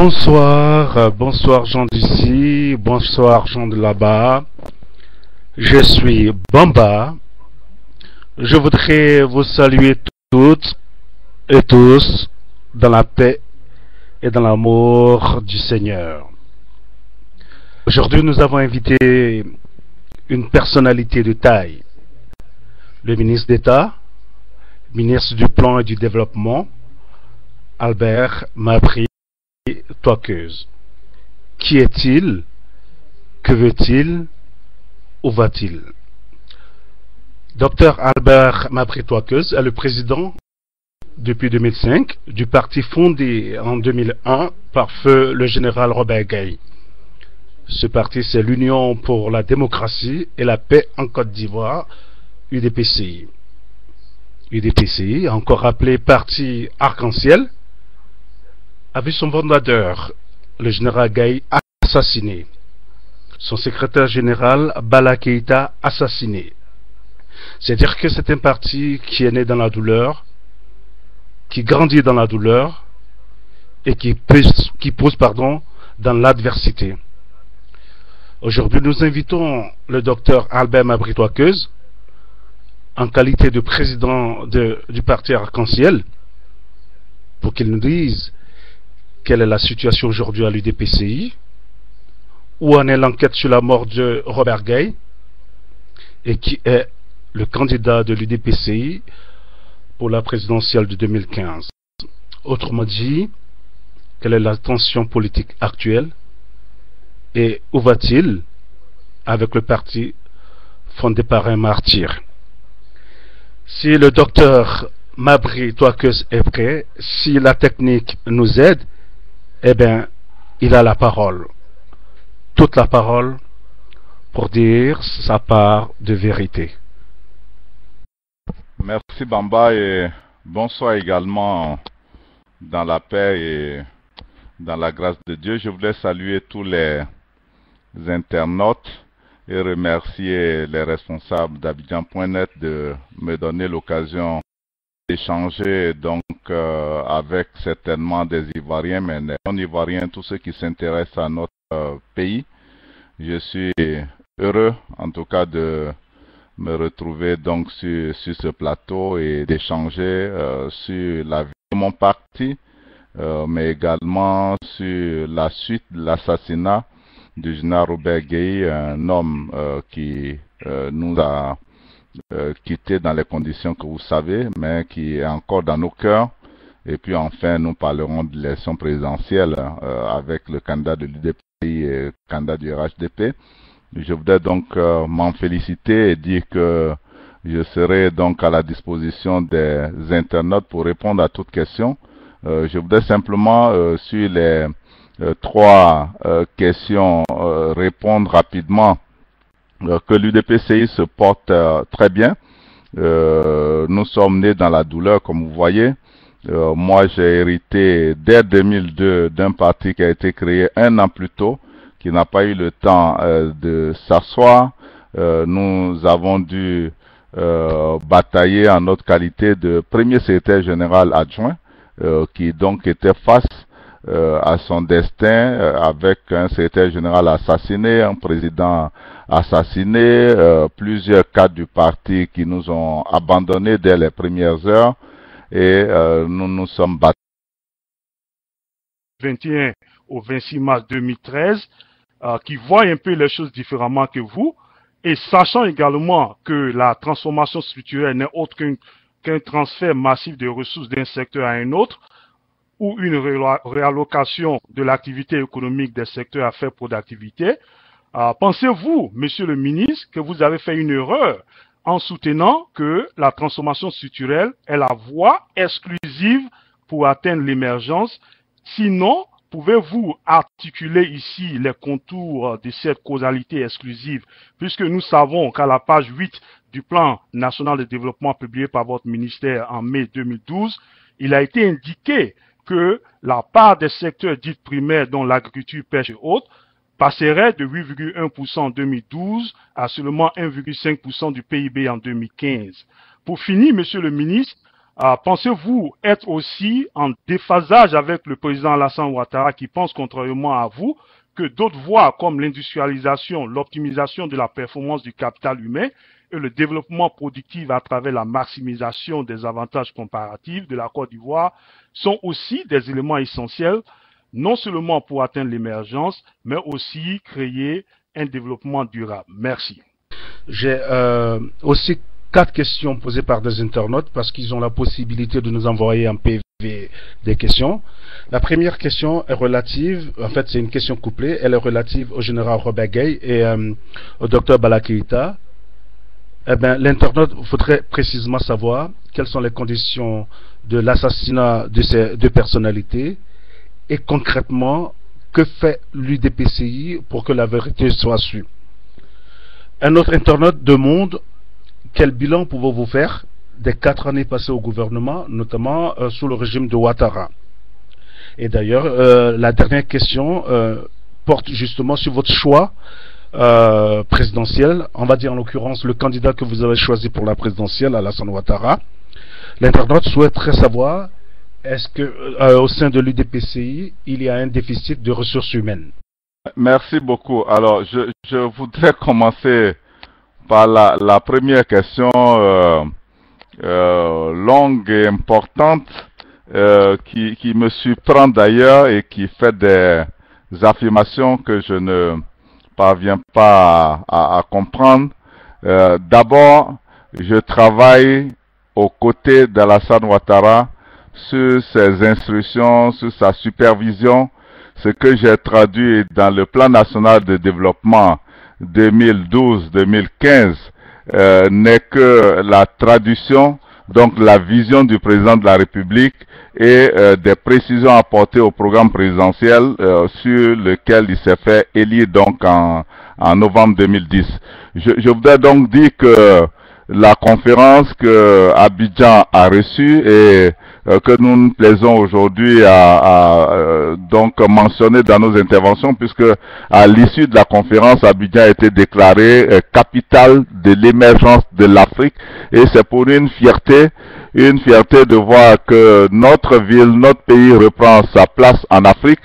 Bonsoir, bonsoir gens d'ici, bonsoir gens de là-bas. Je suis Bamba. Je voudrais vous saluer toutes et tous dans la paix et dans l'amour du Seigneur. Aujourd'hui, nous avons invité une personnalité de taille, le ministre d'État, ministre du Plan et du Développement, Albert Mabry Twakeuze. Qui est-il? Que veut-il? Où va-t-il? Dr Albert Mabry Twakeuze est le président depuis 2005 du parti fondé en 2001 par feu le général Robert Gaye. Ce parti, c'est l'Union pour la démocratie et la paix en Côte d'Ivoire, UDPCI. UDPCI, encore appelé Parti Arc-en-Ciel, a vu son fondateur, le général Gaye, assassiné. Son secrétaire général, Bala Keïta, assassiné. C'est-à-dire que c'est un parti qui est né dans la douleur, qui grandit dans la douleur et qui pousse dans l'adversité. Aujourd'hui, nous invitons le docteur Albert Mabry Twakeuze, en qualité de président du parti Arc-en-Ciel, pour qu'il nous dise quelle est la situation aujourd'hui à l'UDPCI, où en est l'enquête sur la mort de Robert Gaye, et qui est le candidat de l'UDPCI pour la présidentielle de 2015. Autrement dit, quelle est la tension politique actuelle et où va-t-il avec le parti fondé par un martyr? Si le docteur Mabry Twakeuze est prêt, si la technique nous aide, eh bien, il a la parole, toute la parole, pour dire sa part de vérité. Merci Bamba et bonsoir également dans la paix et dans la grâce de Dieu. Je voulais saluer tous les internautes et remercier les responsables d'Abidjan.net de me donner l'occasion d'échanger donc avec certainement des Ivoiriens, mais des non-Ivoiriens, tous ceux qui s'intéressent à notre pays. Je suis heureux en tout cas de me retrouver donc sur ce plateau et d'échanger sur la vie de mon parti, mais également sur la suite de l'assassinat du général Robert Gaye, un homme qui nous a quittés dans les conditions que vous savez, mais qui est encore dans nos cœurs. Et puis enfin, nous parlerons de l'élection présidentielle avec le candidat de l'UDPI et le candidat du RHDP. Je voudrais donc m'en féliciter et dire que je serai donc à la disposition des internautes pour répondre à toutes questions. Je voudrais simplement sur les trois questions répondre rapidement que l'UDPCI se porte très bien. Nous sommes nés dans la douleur, comme vous voyez. Moi, j'ai hérité dès 2002 d'un parti qui a été créé un an plus tôt, qui n'a pas eu le temps de s'asseoir. Nous avons dû batailler en notre qualité de premier secrétaire général adjoint, qui donc était face à son destin avec un secrétaire général assassiné, un président assassiné, plusieurs cadres du parti qui nous ont abandonnés dès les premières heures et nous nous sommes battus. 21 au 26 mars 2013, qui voient un peu les choses différemment que vous, et sachant également que la transformation structurelle n'est autre qu'un transfert massif de ressources d'un secteur à un autre, ou une réallocation de l'activité économique des secteurs à faible productivité, pensez-vous, monsieur le ministre, que vous avez fait une erreur en soutenant que la transformation structurelle est la voie exclusive pour atteindre l'émergence? Sinon, pouvez-vous articuler ici les contours de cette causalité exclusive, puisque nous savons qu'à la page 8 du plan national de développement publié par votre ministère en mai 2012, il a été indiqué que la part des secteurs dits primaires, dont l'agriculture, pêche et autres, passerait de 8,1% en 2012 à seulement 1,5% du PIB en 2015. Pour finir, monsieur le ministre, Pensez-vous être aussi en déphasage avec le président Alassane Ouattara qui pense contrairement à vous que d'autres voies comme l'industrialisation, l'optimisation de la performance du capital humain et le développement productif à travers la maximisation des avantages comparatifs de la Côte d'Ivoire sont aussi des éléments essentiels, non seulement pour atteindre l'émergence, mais aussi créer un développement durable? Merci. J'ai aussi 4 questions posées par des internautes parce qu'ils ont la possibilité de nous envoyer un PV des questions. La première question est relative, en fait c'est une question couplée, elle est relative au général Robert Gueye et au docteur Bala Keïta. Eh bien, l'internaute voudrait précisément savoir quelles sont les conditions de l'assassinat de ces deux personnalités et concrètement, que fait l'UDPCI pour que la vérité soit sue. Un autre internaute demande quel bilan pouvez-vous faire des 4 années passées au gouvernement, notamment sous le régime de Ouattara. Et d'ailleurs, la dernière question porte justement sur votre choix présidentiel, on va dire en l'occurrence le candidat que vous avez choisi pour la présidentielle, Alassane Ouattara. L'internaute souhaiterait savoir est-ce que au sein de l'UDPCI, il y a un déficit de ressources humaines? Merci beaucoup. Alors, je voudrais commencer par la première question longue et importante qui me surprend d'ailleurs et qui fait des affirmations que je ne parviens pas à comprendre. D'abord, je travaille aux côtés d'Alassane Ouattara sur ses instructions, sur sa supervision. Ce que j'ai traduit dans le plan national de développement 2012-2015 n'est que la traduction, donc la vision du président de la République et des précisions apportées au programme présidentiel sur lequel il s'est fait élire donc en novembre 2010. Je voudrais donc dire que la conférence que Abidjan a reçue et que nous nous plaisons aujourd'hui à donc mentionner dans nos interventions, puisque à l'issue de la conférence, Abidjan a été déclarée capitale de l'émergence de l'Afrique, et c'est pour une fierté de voir que notre ville, notre pays reprend sa place en Afrique,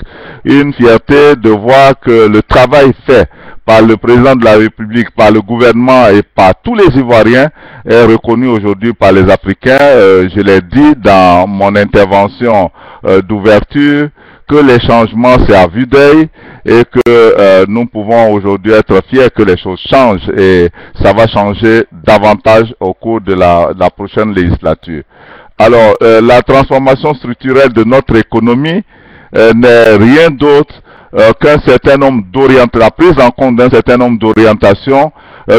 une fierté de voir que le travail fait par le président de la République, par le gouvernement et par tous les Ivoiriens est reconnu aujourd'hui par les Africains. Je l'ai dit dans mon intervention d'ouverture que les changements c'est à vue d'œil et que nous pouvons aujourd'hui être fiers que les choses changent, et ça va changer davantage au cours de la prochaine législature. Alors, la transformation structurelle de notre économie n'est rien d'autre qu'un certain nombre d'orientations, la prise en compte d'un certain nombre d'orientations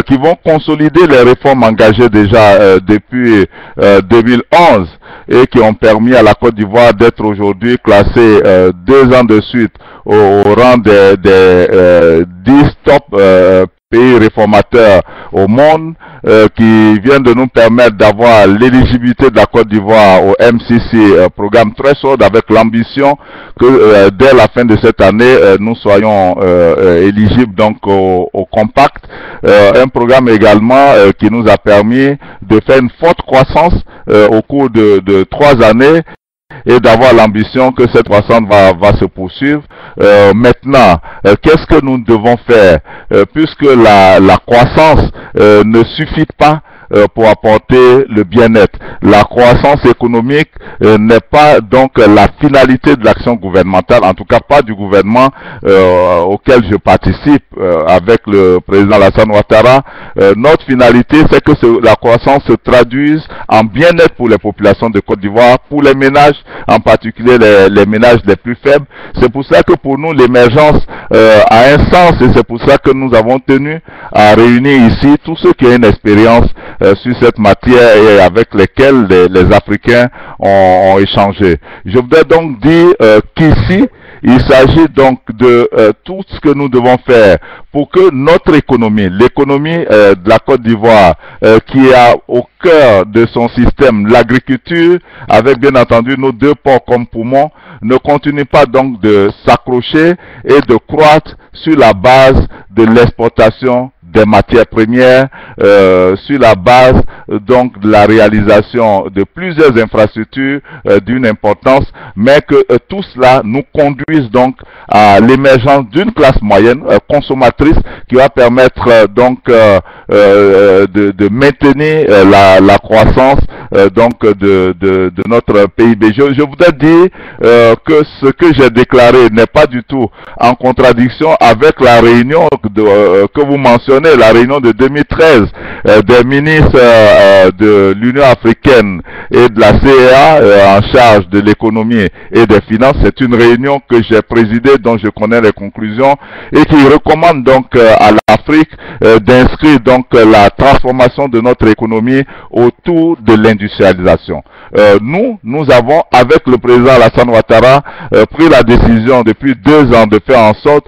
qui vont consolider les réformes engagées déjà depuis 2011 et qui ont permis à la Côte d'Ivoire d'être aujourd'hui classée 2 ans de suite au rang des 10 top pays réformateurs au monde, qui vient de nous permettre d'avoir l'éligibilité de la Côte d'Ivoire au MCC, programme très solide, avec l'ambition que dès la fin de cette année, nous soyons éligibles donc au Compact, un programme également qui nous a permis de faire une forte croissance au cours de 3 années, et d'avoir l'ambition que cette croissance va se poursuivre. Maintenant, qu'est-ce que nous devons faire puisque la croissance ne suffit pas pour apporter le bien-être. La croissance économique n'est pas donc la finalité de l'action gouvernementale, en tout cas pas du gouvernement auquel je participe avec le président Alassane Ouattara. Notre finalité, c'est que la croissance se traduise en bien-être pour les populations de Côte d'Ivoire, pour les ménages, en particulier les ménages les plus faibles. C'est pour ça que pour nous, l'émergence a un sens, et c'est pour ça que nous avons tenu à réunir ici tous ceux qui ont une expérience sur cette matière et avec lesquels les Africains ont échangé. Je voudrais donc dire qu'ici, il s'agit donc de tout ce que nous devons faire pour que notre économie, l'économie de la Côte d'Ivoire, qui a au cœur de son système l'agriculture, avec bien entendu nos 2 ports comme poumons, ne continue pas donc de s'accrocher et de croître sur la base de l'exportation des matières premières, sur la base donc de la réalisation de plusieurs infrastructures d'une importance, mais que tout cela nous conduise donc à l'émergence d'une classe moyenne consommatrice qui va permettre donc de maintenir la croissance donc de notre PIB. Je voudrais dire que ce que j'ai déclaré n'est pas du tout en contradiction avec la réunion que vous mentionnez, la réunion de 2013 des ministres de l'Union africaine et de la CEA en charge de l'économie et des finances. C'est une réunion que j'ai présidée, dont je connais les conclusions, et qui recommande donc à l'Afrique d'inscrire donc la transformation de notre économie autour de l'industrialisation. Nous avons, avec le président Alassane Ouattara, pris la décision depuis 2 ans de faire en sorte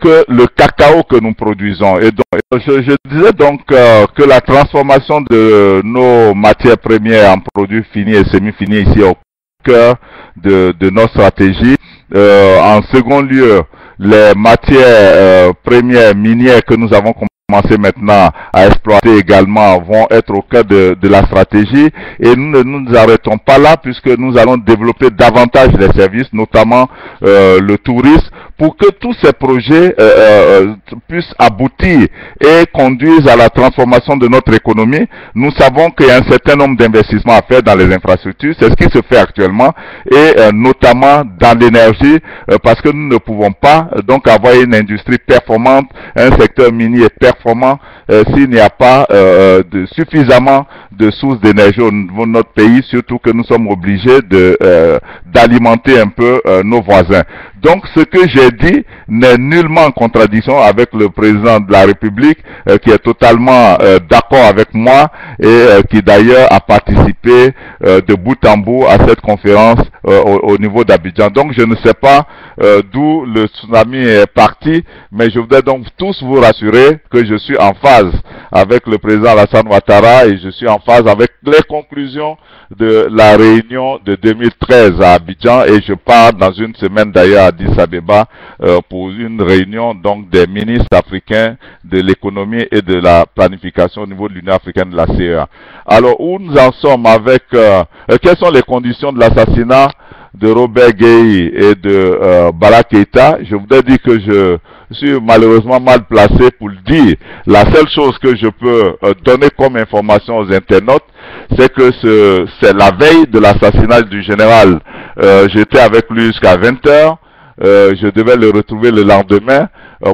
que le cacao que nous produisons, et donc je disais donc que la transformation de nos matières premières en produits finis et semi-finis ici au cœur de notre stratégie. En second lieu, les matières premières minières que nous avons commencer maintenant à exploiter également vont être au cœur de la stratégie, et nous ne nous arrêtons pas là, puisque nous allons développer davantage les services, notamment le tourisme, pour que tous ces projets puissent aboutir et conduisent à la transformation de notre économie. Nous savons qu'il y a un certain nombre d'investissements à faire dans les infrastructures, c'est ce qui se fait actuellement, et notamment dans l'énergie, parce que nous ne pouvons pas donc avoir une industrie performante, un secteur minier performant s'il n'y a pas suffisamment de sources d'énergie au niveau de notre pays, surtout que nous sommes obligés d'alimenter un peu nos voisins. Donc ce que j'ai dit n'est nullement en contradiction avec le président de la République, qui est totalement d'accord avec moi, et qui d'ailleurs a participé de bout en bout à cette conférence au niveau d'Abidjan. Donc je ne sais pas d'où le tsunami est parti, mais je voudrais donc tous vous rassurer que je suis en phase avec le président Alassane Ouattara, et je suis en phase avec les conclusions de la réunion de 2013 à Abidjan, et je pars dans une semaine d'ailleurs à Addis Abeba pour une réunion donc des ministres africains de l'économie et de la planification au niveau de l'Union africaine de la CEA. Alors, où nous en sommes avec quelles sont les conditions de l'assassinat de Robert Gueye et de Bala Keïta? Je voudrais dire que je suis malheureusement mal placé pour le dire. La seule chose que je peux donner comme information aux internautes, c'est que c'est la veille de l'assassinat du général. J'étais avec lui jusqu'à 20h. Je devais le retrouver le lendemain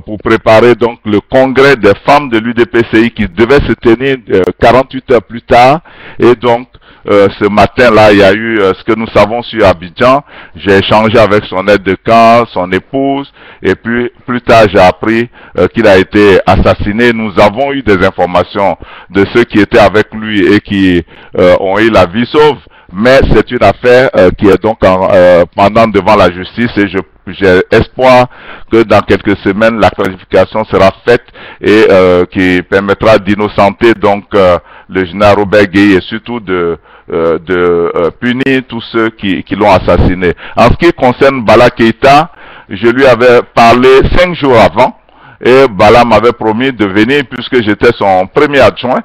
pour préparer donc le congrès des femmes de l'UDPCI qui devait se tenir 48 heures plus tard. Et donc ce matin-là, il y a eu ce que nous savons sur Abidjan. J'ai échangé avec son aide de camp, son épouse, et puis plus tard j'ai appris qu'il a été assassiné. Nous avons eu des informations de ceux qui étaient avec lui et qui ont eu la vie sauve, mais c'est une affaire qui est donc pendant devant la justice, et j'ai espoir que dans quelques semaines la clarification sera faite et qui permettra d'innocenter donc le général Robert Gueye, et surtout de punir tous ceux qui l'ont assassiné. En ce qui concerne Bala Keïta, je lui avais parlé 5 jours avant, et Bala m'avait promis de venir puisque j'étais son premier adjoint,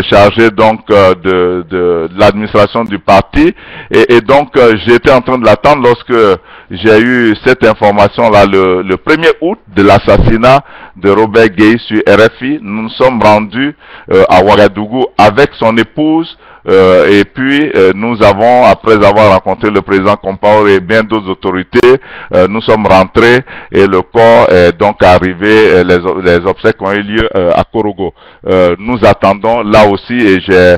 chargé donc de l'administration du parti, et donc j'étais en train de l'attendre lorsque j'ai eu cette information-là le 1er août de l'assassinat de Robert Gueye sur RFI. Nous nous sommes rendus à Ouagadougou avec son épouse, et puis nous avons, après avoir rencontré le président Compaoré et bien d'autres autorités, nous sommes rentrés et le corps est donc arrivé, les obsèques ont eu lieu à Korogo. Nous attendons là aussi, et j'ai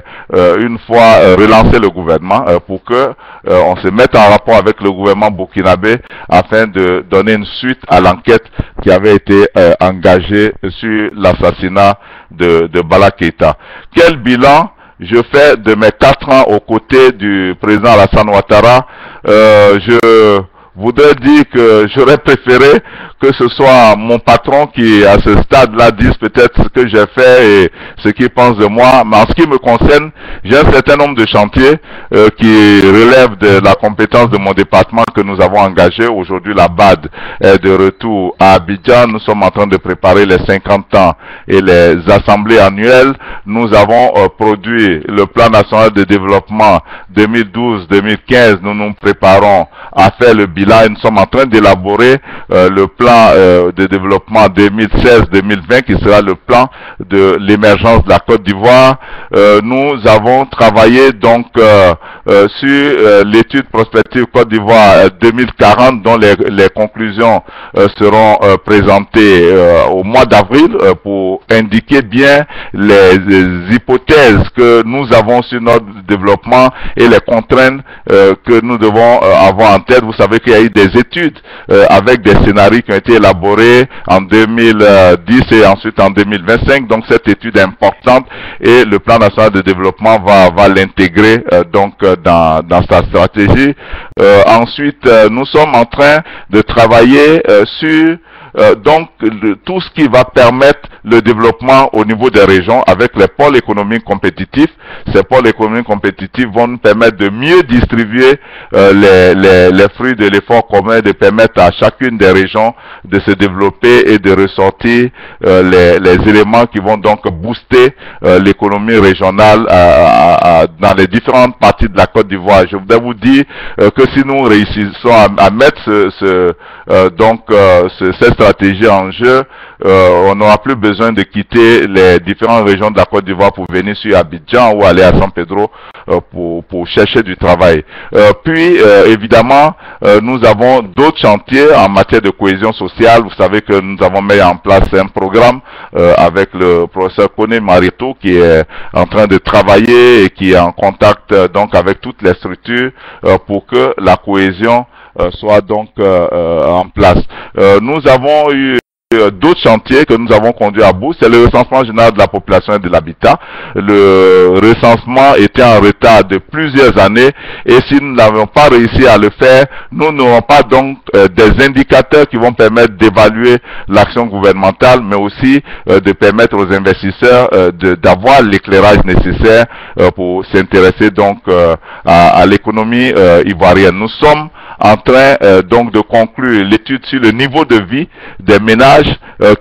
une fois relancé le gouvernement pour que on se mette en rapport avec le gouvernement burkinabé afin de donner une suite à l'enquête qui avait été engagée sur l'assassinat de Bala Keïta. Quel bilan je fais de mes 4 ans aux côtés du président Alassane Ouattara? Je voudrais dire que j'aurais préféré que ce soit mon patron qui, à ce stade-là, dise peut-être ce que j'ai fait et ce qu'il pense de moi. Mais en ce qui me concerne, j'ai un certain nombre de chantiers qui relèvent de la compétence de mon département que nous avons engagé. Aujourd'hui, la BAD est de retour à Abidjan. Nous sommes en train de préparer les 50 ans et les assemblées annuelles. Nous avons produit le plan national de développement 2012-2015. Nous nous préparons à faire le bilan et nous sommes en train d'élaborer le plan de développement 2016-2020 qui sera le plan de l'émergence de la Côte d'Ivoire. Nous avons travaillé donc sur l'étude prospective Côte d'Ivoire 2040 dont les conclusions seront présentées au mois d'avril pour indiquer bien les hypothèses que nous avons sur notre développement et les contraintes que nous devons avoir en tête. Vous savez qu'il y a eu des études avec des scénarios qui ont été élaborés en 2010 et ensuite en 2025. Donc cette étude est importante et le plan national de développement va l'intégrer donc dans sa stratégie. Ensuite, nous sommes en train de travailler sur donc tout ce qui va permettre le développement au niveau des régions avec les pôles économiques compétitifs. Ces pôles économiques compétitifs vont nous permettre de mieux distribuer les fruits de l'effort commun, de permettre à chacune des régions de se développer et de ressortir les éléments qui vont donc booster l'économie régionale dans les différentes parties de la Côte d'Ivoire. Je voudrais vous dire que si nous réussissons à mettre cette stratégie en jeu, on n'aura plus besoin de quitter les différentes régions de la Côte d'Ivoire pour venir sur Abidjan ou aller à San Pedro pour chercher du travail. Puis, évidemment, nous avons d'autres chantiers en matière de cohésion sociale. Vous savez que nous avons mis en place un programme avec le professeur Koné Marito qui est en train de travailler et qui est en contact donc avec toutes les structures pour que la cohésion soit donc en place. Nous avons eu d'autres chantiers que nous avons conduits à bout, c'est le recensement général de la population et de l'habitat. Le recensement était en retard de plusieurs années et si nous n'avons pas réussi à le faire, nous n'aurons pas donc des indicateurs qui vont permettre d'évaluer l'action gouvernementale, mais aussi de permettre aux investisseurs d'avoir l'éclairage nécessaire pour s'intéresser donc à l'économie ivoirienne. Nous sommes en train donc de conclure l'étude sur le niveau de vie des ménages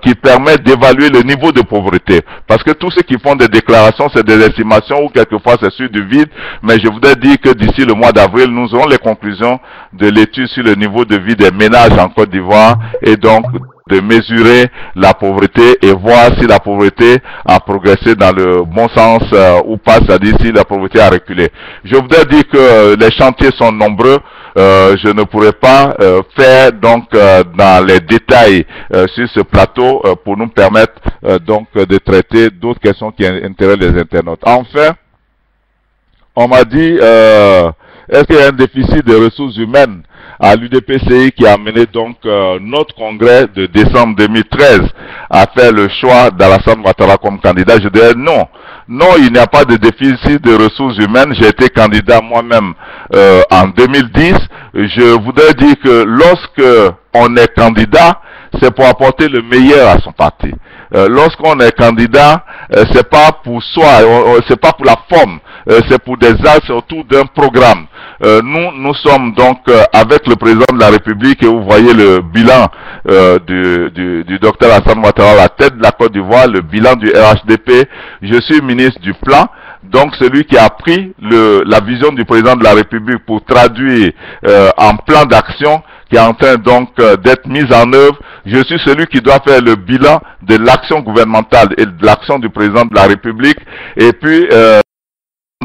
qui permet d'évaluer le niveau de pauvreté. Parce que tous ceux qui font des déclarations, c'est des estimations ou quelquefois c'est sur du vide. Mais je voudrais dire que d'ici le mois d'avril, nous aurons les conclusions de l'étude sur le niveau de vie des ménages en Côte d'Ivoire et donc de mesurer la pauvreté et voir si la pauvreté a progressé dans le bon sens ou pas, c'est-à-dire si la pauvreté a reculé. Je voudrais dire que les chantiers sont nombreux. Je ne pourrais pas faire donc dans les détails sur ce plateau pour nous permettre donc de traiter d'autres questions qui intéressent les internautes. Enfin, on m'a dit est-ce qu'il y a un déficit de ressources humaines à l'UDPCI qui a mené donc notre congrès de décembre 2013 à faire le choix d'Alassane Ouattara comme candidat? Je dirais non. Non, il n'y a pas de déficit de ressources humaines. J'ai été candidat moi-même en 2010. Je voudrais dire que lorsque on est candidat, c'est pour apporter le meilleur à son parti. Lorsqu'on est candidat, c'est pas pour soi, c'est pas pour la forme, c'est pour des actes autour d'un programme. Nous sommes donc avec le président de la République et vous voyez le bilan du docteur Alassane Ouattara à la tête de la Côte d'Ivoire, le bilan du RHDP. Je suis ministre du plan. Donc celui qui a pris la vision du président de la République pour traduire en plan d'action qui est en train donc d'être mise en œuvre. Je suis celui qui doit faire le bilan de l'action gouvernementale et de l'action du président de la République. Et puis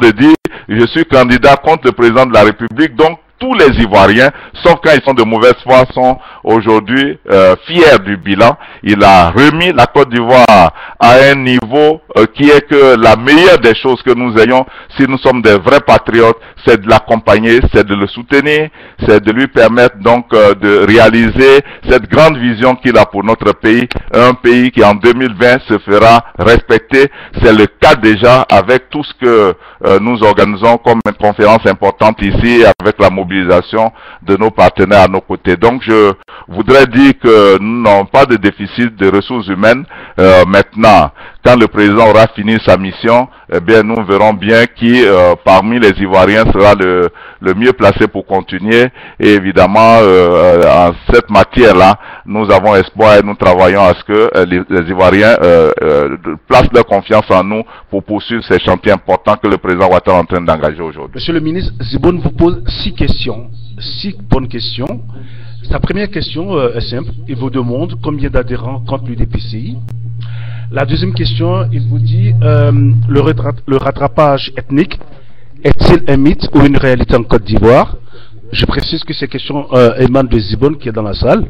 de dire je suis candidat contre le président de la République. Donc tous les Ivoiriens, sauf quand ils sont de mauvaise foi, sont aujourd'hui fiers du bilan. Il a remis la Côte d'Ivoire à un niveau qui est que la meilleure des choses que nous ayons, si nous sommes des vrais patriotes, c'est de l'accompagner, c'est de le soutenir, c'est de lui permettre donc de réaliser cette grande vision qu'il a pour notre pays, un pays qui en 2020 se fera respecter. C'est le cas déjà avec tout ce que nous organisons comme une conférence importante ici. avec la mobilisation de nos partenaires à nos côtés. Donc je voudrais dire que nous n'avons pas de déficit de ressources humaines. Maintenant, quand le président aura fini sa mission, eh bien nous verrons bien qui parmi les Ivoiriens sera le mieux placé pour continuer. Et évidemment, en cette matière-là, nous avons espoir et nous travaillons à ce que les Ivoiriens placent leur confiance en nous pour poursuivre ces chantiers importants que le président Ouattara est en train d'engager aujourd'hui. Monsieur le ministre, Zibone vous pose 6 questions, 6 bonnes questions. Sa première question est simple, il vous demande combien d'adhérents compte l'UDPCI. La deuxième question, il vous dit le rattrapage ethnique est-il un mythe ou une réalité en Côte d'Ivoire? Je précise que ces questions émanent de Zibone qui est dans la salle.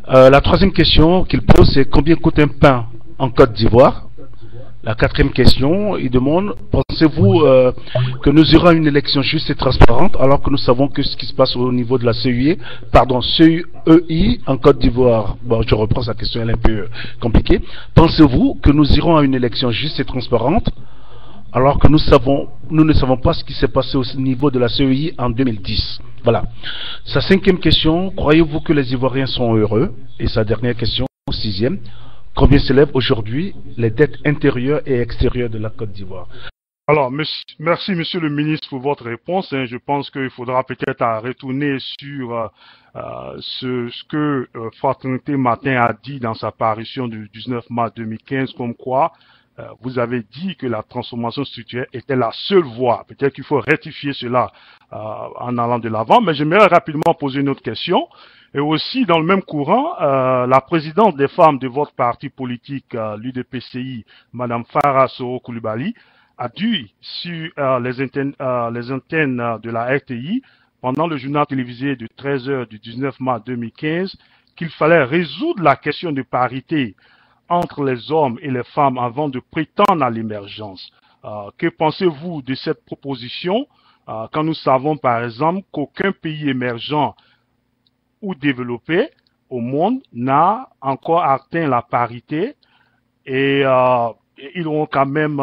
La troisième question qu'il pose, c'est combien coûte un pain en Côte d'Ivoire? La quatrième question, il demande, pensez-vous que nous aurons une élection juste et transparente alors que nous savons que ce qui se passe au niveau de la CEI en Côte d'Ivoire? Bon, je reprends sa question, elle est un peu compliquée. Pensez-vous que nous irons à une élection juste et transparente alors que nous ne savons pas ce qui s'est passé au niveau de la CEI en 2010? Voilà. Sa cinquième question, croyez-vous que les Ivoiriens sont heureux? Et sa dernière question, sixième, combien s'élèvent aujourd'hui les dettes intérieures et extérieures de la Côte d'Ivoire? Alors, merci Monsieur le ministre pour votre réponse. Je pense qu'il faudra peut-être retourner sur ce que Fraternité Matin a dit dans sa parution du 19 mars 2015, comme quoi vous avez dit que la transformation structurelle était la seule voie. Peut-être qu'il faut rectifier cela en allant de l'avant, mais j'aimerais rapidement poser une autre question. Et aussi, dans le même courant, la présidente des femmes de votre parti politique, l'UDPCI, Madame Farah Soro Koulibaly, a dit sur les antennes de la RTI, pendant le journal télévisé de 13h du 19 mars 2015, qu'il fallait résoudre la question de parité entre les hommes et les femmes avant de prétendre à l'émergence. Que pensez-vous de cette proposition quand nous savons par exemple qu'aucun pays émergent ou développé au monde n'a encore atteint la parité et ils ont quand même,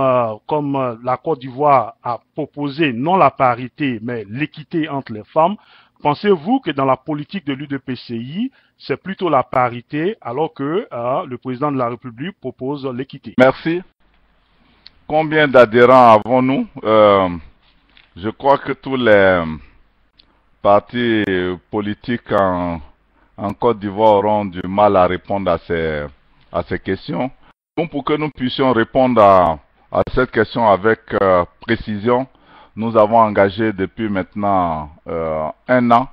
comme la Côte d'Ivoire a proposé non la parité mais l'équité entre les femmes. Pensez-vous que dans la politique de l'UDPCI, c'est plutôt la parité alors que le président de la République propose l'équité? Merci. Combien d'adhérents avons-nous? Je crois que tous les partis politiques en Côte d'Ivoire auront du mal à répondre à ces questions. Donc, pour que nous puissions répondre à cette question avec précision, nous avons engagé depuis maintenant 1 an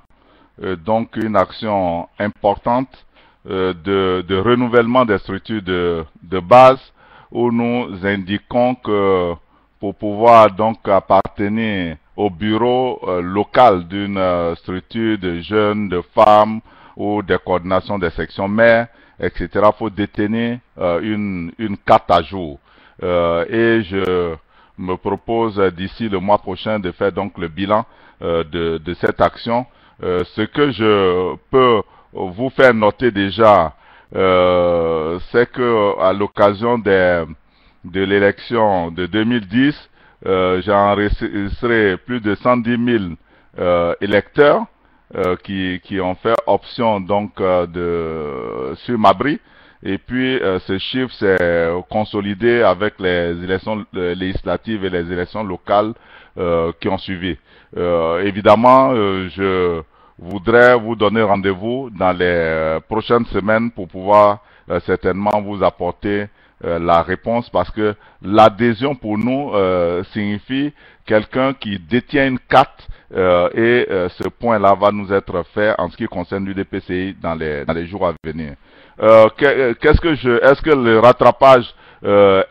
donc une action importante de renouvellement des structures de base où nous indiquons que pour pouvoir donc appartenir au bureau local d'une structure de jeunes, de femmes ou des coordinations des sections mères, etc., il faut détenir une carte à jour. Et je me propose d'ici le mois prochain de faire donc le bilan de cette action. Ce que je peux vous faire noter déjà, c'est que à l'occasion de l'élection de 2010, j'ai enregistré plus de 110 000 électeurs qui ont fait option donc sur Mabri. Et puis ce chiffre s'est consolidé avec les élections législatives et les élections locales qui ont suivi. Évidemment, je voudrais vous donner rendez-vous dans les prochaines semaines pour pouvoir certainement vous apporter la réponse, parce que l'adhésion pour nous signifie quelqu'un qui détient une carte et ce point-là va nous être fait en ce qui concerne l'UDPCI dans les jours à venir. Est-ce que le rattrapage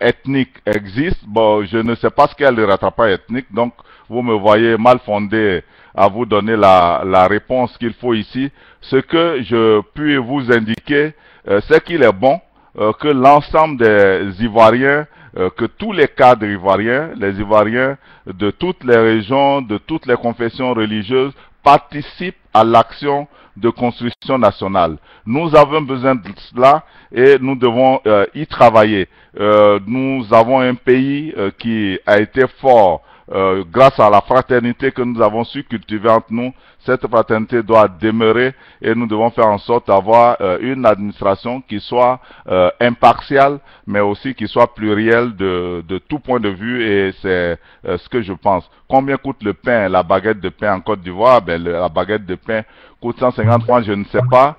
ethnique existe? Bon, je ne sais pas ce qu'est le rattrapage ethnique, donc vous me voyez mal fondé à vous donner la réponse qu'il faut ici. Ce que je puis vous indiquer, c'est qu'il est bon que l'ensemble des Ivoiriens, que tous les cadres ivoiriens, les Ivoiriens de toutes les régions, de toutes les confessions religieuses, participent à l'action de construction nationale. Nous avons besoin de cela et nous devons y travailler. Nous avons un pays qui a été fort grâce à la fraternité que nous avons su cultiver entre nous, cette fraternité doit demeurer et nous devons faire en sorte d'avoir une administration qui soit impartiale, mais aussi qui soit plurielle de tout point de vue, et c'est ce que je pense. Combien coûte le pain, la baguette de pain en Côte d'Ivoire? Ben, la baguette de pain coûte 150 francs, je ne sais pas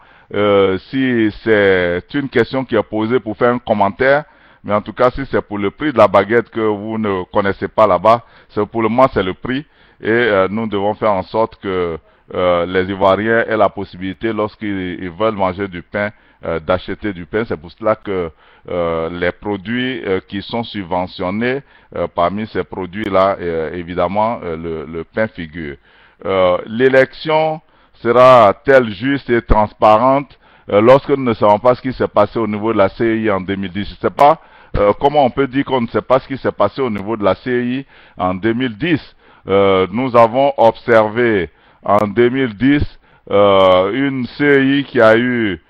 si c'est une question qui est posée pour faire un commentaire, mais en tout cas, si c'est pour le prix de la baguette que vous ne connaissez pas là-bas, pour le moment, c'est le prix, et nous devons faire en sorte que les Ivoiriens aient la possibilité, lorsqu'ils veulent manger du pain, d'acheter du pain. C'est pour cela que les produits qui sont subventionnés, parmi ces produits-là, évidemment, le pain figure. L'élection sera-t-elle juste et transparente lorsque nous ne savons pas ce qui s'est passé au niveau de la CEI en 2010? Je ne sais pas comment on peut dire qu'on ne sait pas ce qui s'est passé au niveau de la CEI en 2010. Nous avons observé en 2010 une CEI qui a eu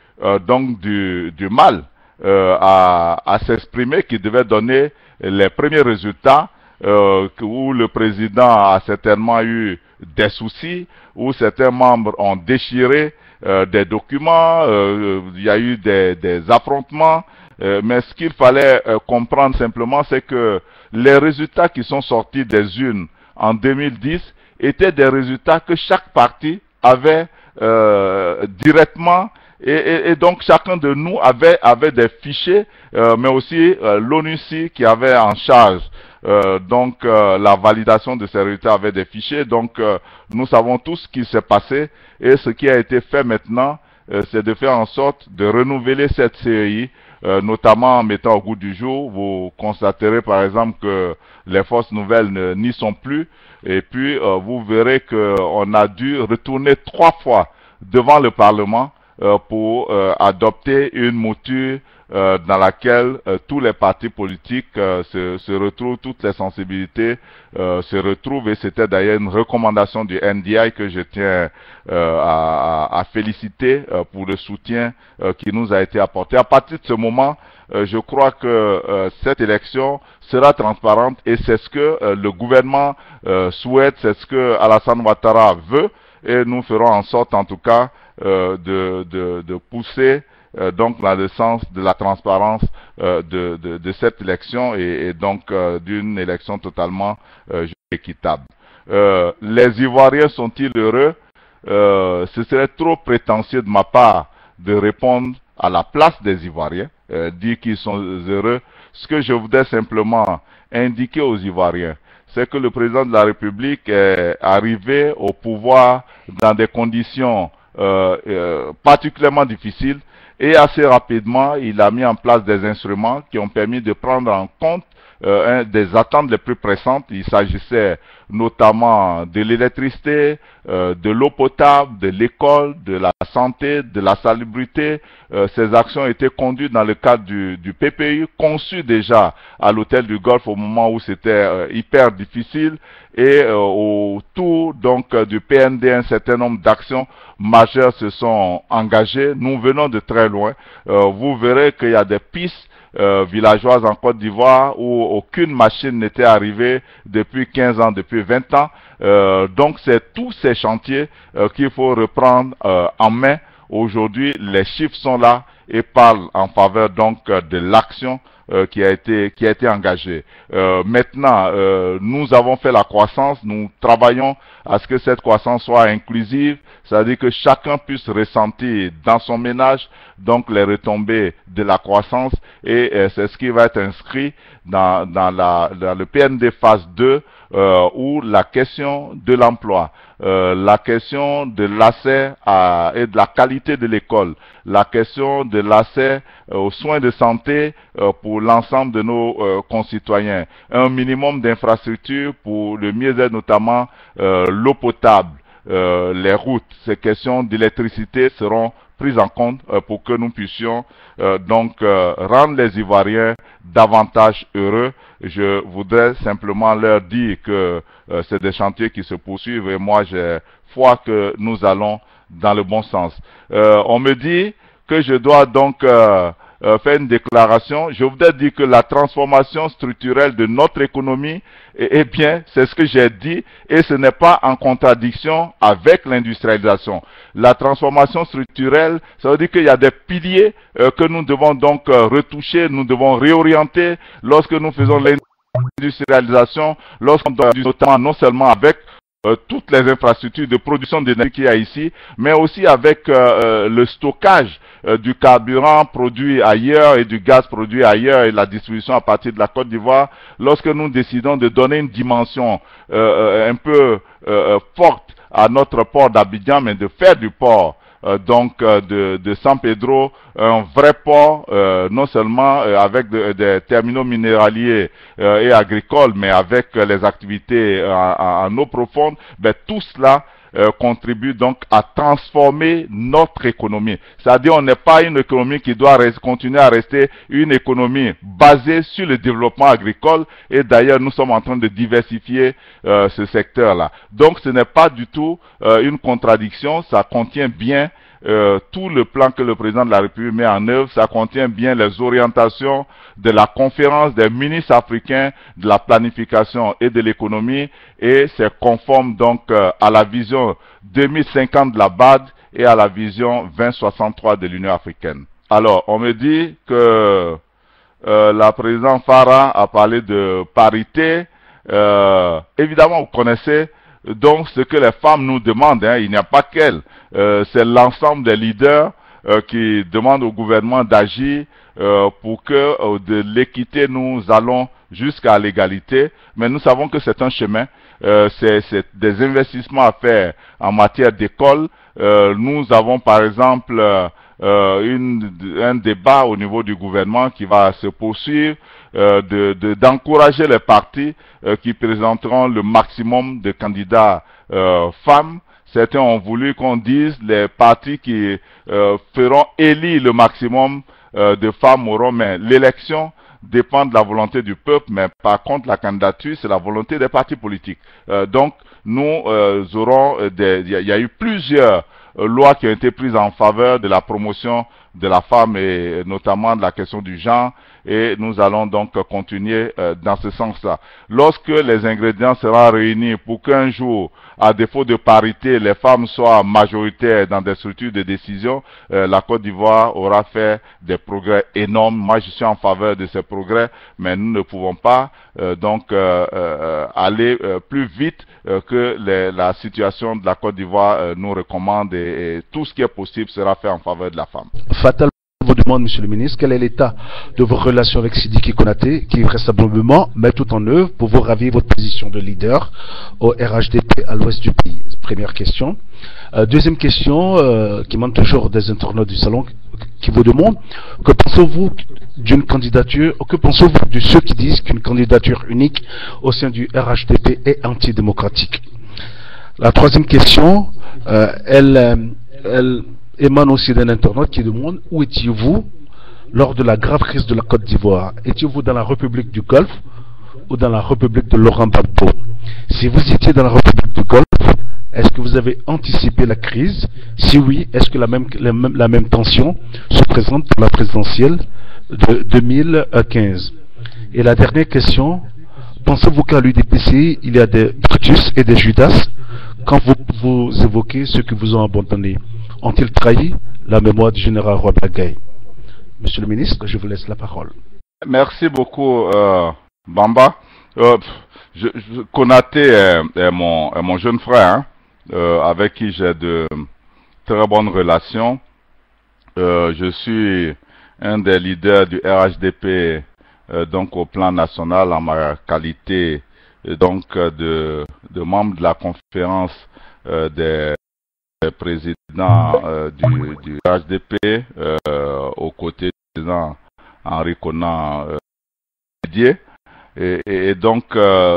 donc du mal à s'exprimer, qui devait donner les premiers résultats, où le président a certainement eu des soucis, où certains membres ont déchiré des documents, il y a eu des affrontements, mais ce qu'il fallait comprendre simplement, c'est que les résultats qui sont sortis des urnes en 2010 étaient des résultats que chaque parti avait directement, et donc chacun de nous avait des fichiers, mais aussi l'ONUCI qui avait en charge la validation de ces résultats avait des fichiers. Donc nous savons tous ce qui s'est passé, et ce qui a été fait maintenant, c'est de faire en sorte de renouveler cette CEI, notamment en mettant au goût du jour. Vous constaterez par exemple que les forces nouvelles n'y sont plus, et puis vous verrez qu'on a dû retourner 3 fois devant le Parlement pour adopter une mouture dans laquelle tous les partis politiques se retrouvent, toutes les sensibilités se retrouvent, et c'était d'ailleurs une recommandation du NDI que je tiens à féliciter pour le soutien qui nous a été apporté. À partir de ce moment, je crois que cette élection sera transparente, et c'est ce que le gouvernement souhaite, c'est ce que Alassane Ouattara veut, et nous ferons en sorte en tout cas de pousser donc dans le sens de la transparence de cette élection, et donc d'une élection totalement équitable. Les Ivoiriens sont-ils heureux? Ce serait trop prétentieux de ma part de répondre à la place des Ivoiriens, dire qu'ils sont heureux. Ce que je voudrais simplement indiquer aux Ivoiriens, c'est que le président de la République est arrivé au pouvoir dans des conditions particulièrement difficiles, et assez rapidement, il a mis en place des instruments qui ont permis de prendre en compte des attentes les plus pressantes. Il s'agissait notamment de l'électricité, de l'eau potable, de l'école, de la santé, de la salubrité. Ces actions étaient conduites dans le cadre du PPU, conçu déjà à l'hôtel du Golfe au moment où c'était hyper difficile, et autour donc du PND, un certain nombre d'actions majeures se sont engagées. Nous venons de très loin. Vous verrez qu'il y a des pistes villageoises en Côte d'Ivoire où aucune machine n'était arrivée depuis 15 ans, depuis 20 ans. Donc c'est tous ces chantiers qu'il faut reprendre en main. Aujourd'hui, les chiffres sont là et parlent en faveur donc de l'action qui a été engagée. Maintenant, nous avons fait la croissance, nous travaillons à ce que cette croissance soit inclusive, c'est-à-dire que chacun puisse ressentir dans son ménage donc les retombées de la croissance, et c'est ce qui va être inscrit dans le PND phase 2, où la question de l'emploi, la question de l'accès et de la qualité de l'école, la question de l'accès aux soins de santé pour l'ensemble de nos concitoyens, un minimum d'infrastructures pour le mieux-être, notamment l'eau potable, les routes, ces questions d'électricité seront prises en compte pour que nous puissions rendre les Ivoiriens davantage heureux. Je voudrais simplement leur dire que c'est des chantiers qui se poursuivent, et moi j'ai foi que nous allons dans le bon sens. On me dit que je dois donc faire une déclaration. Je voudrais dire que la transformation structurelle de notre économie, eh bien, c'est ce que j'ai dit, et ce n'est pas en contradiction avec l'industrialisation. La transformation structurelle, ça veut dire qu'il y a des piliers que nous devons donc retoucher, nous devons réorienter lorsque nous faisons l'industrialisation, lorsqu'on doit notamment non seulement avec toutes les infrastructures de production d'énergie qu'il y a ici, mais aussi avec le stockage du carburant produit ailleurs et du gaz produit ailleurs et la distribution à partir de la Côte d'Ivoire. Lorsque nous décidons de donner une dimension un peu forte à notre port d'Abidjan, mais de faire du port de San Pedro un vrai port, non seulement avec des terminaux minéraliers et agricoles, mais avec les activités en eau profonde, ben, tout cela contribue donc à transformer notre économie. C'est-à-dire, on n'est pas une économie qui doit continuer à rester une économie basée sur le développement agricole, et d'ailleurs nous sommes en train de diversifier ce secteur-là. Donc ce n'est pas du tout une contradiction, ça contient bien tout le plan que le président de la République met en œuvre, ça contient bien les orientations de la conférence des ministres africains de la planification et de l'économie, et c'est conforme donc à la vision 2050 de la BAD et à la vision 2063 de l'Union africaine. Alors, on me dit que la présidente Farah a parlé de parité. Évidemment, vous connaissez donc ce que les femmes nous demandent, hein, il n'y a pas qu'elles, c'est l'ensemble des leaders qui demandent au gouvernement d'agir pour que de l'équité nous allons jusqu'à l'égalité, mais nous savons que c'est un chemin, c'est des investissements à faire en matière d'école. Nous avons par exemple un débat au niveau du gouvernement qui va se poursuivre, d'encourager les partis qui présenteront le maximum de candidats femmes. Certains ont voulu qu'on dise les partis qui feront élire le maximum de femmes auront, mais l'élection dépend de la volonté du peuple, mais par contre la candidature c'est la volonté des partis politiques. Donc nous aurons il y a eu plusieurs lois qui ont été prises en faveur de la promotion de la femme et notamment de la question du genre, et nous allons donc continuer dans ce sens-là. Lorsque les ingrédients seront réunis pour qu'un jour, à défaut de parité, les femmes soient majoritaires dans des structures de décision, la Côte d'Ivoire aura fait des progrès énormes. Moi, je suis en faveur de ces progrès, mais nous ne pouvons pas aller plus vite que la situation de la Côte d'Ivoire nous recommande, et tout ce qui est possible sera fait en faveur de la femme. Fatal vous demande, Monsieur le ministre, quel est l'état de vos relations avec Sidiki Konaté, qui vraisemblablement met tout en œuvre pour vous ravir votre position de leader au RHDP à l'ouest du pays. Première question. Deuxième question, qui manque toujours des internautes du salon, qui vous demande, que pensez-vous d'une candidature, que pensez-vous de ceux qui disent qu'une candidature unique au sein du RHDP est antidémocratique? La troisième question, elle émane aussi d'un internaute qui demande: où étiez-vous lors de la grave crise de la Côte d'Ivoire? Étiez-vous dans la République du Golfe ou dans la République de Laurent Gbagbo? Si vous étiez dans la République du Golfe, est-ce que vous avez anticipé la crise? Si oui, est-ce que la même tension se présente pour la présidentielle de 2015? Et la dernière question, pensez-vous qu'à l'UDPC, il y a des Brutus et des Judas quand vous évoquez ceux qui vous ont abandonné? Ont-ils trahi la mémoire du général Robert Gaye? Monsieur le ministre, je vous laisse la parole. Merci beaucoup, Bamba. Konaté est mon jeune frère, hein, avec qui j'ai de très bonnes relations. Je suis un des leaders du RHDP donc au plan national en ma qualité donc de membre de la conférence des président du HDP aux côtés du président Henri Konan Didier, et donc je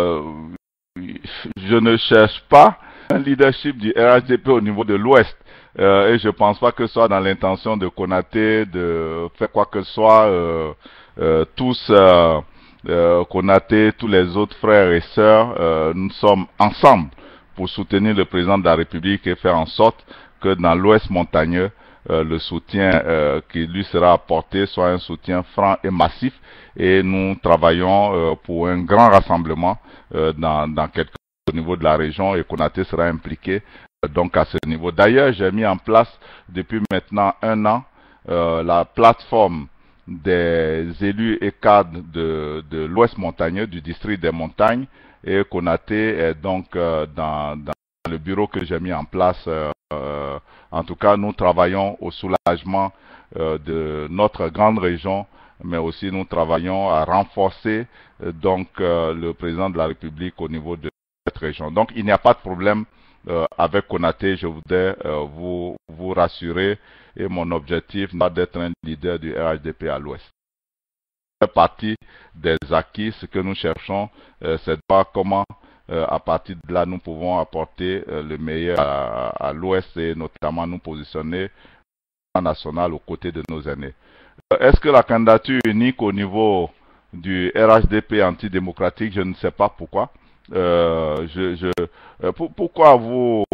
ne cherche pas un leadership du RHDP au niveau de l'Ouest, et je ne pense pas que ce soit dans l'intention de Konaté de faire quoi que ce soit. Konaté, tous les autres frères et sœurs, nous sommes ensemble pour soutenir le président de la République et faire en sorte que dans l'Ouest montagneux, le soutien qui lui sera apporté soit un soutien franc et massif, et nous travaillons pour un grand rassemblement dans quelques au niveau de la région, et Konaté sera impliqué donc à ce niveau. D'ailleurs, j'ai mis en place depuis maintenant 1 an la plateforme des élus et cadres de l'Ouest montagneux, du district des montagnes, et Konaté est donc dans le bureau que j'ai mis en place. En tout cas, nous travaillons au soulagement de notre grande région, mais aussi nous travaillons à renforcer donc le président de la République au niveau de cette région. Donc il n'y a pas de problème avec Konaté, je voudrais vous rassurer, et mon objectif n'est pas d'être un leader du RHDP à l'Ouest. Ça fait partie des acquis. Ce que nous cherchons, c'est de voir comment à partir de là nous pouvons apporter le meilleur à l'Ouest, et notamment nous positionner national aux côtés de nos aînés. Est-ce que la candidature unique au niveau du RHDP antidémocratique, je ne sais pas pourquoi. Pourquoi vous...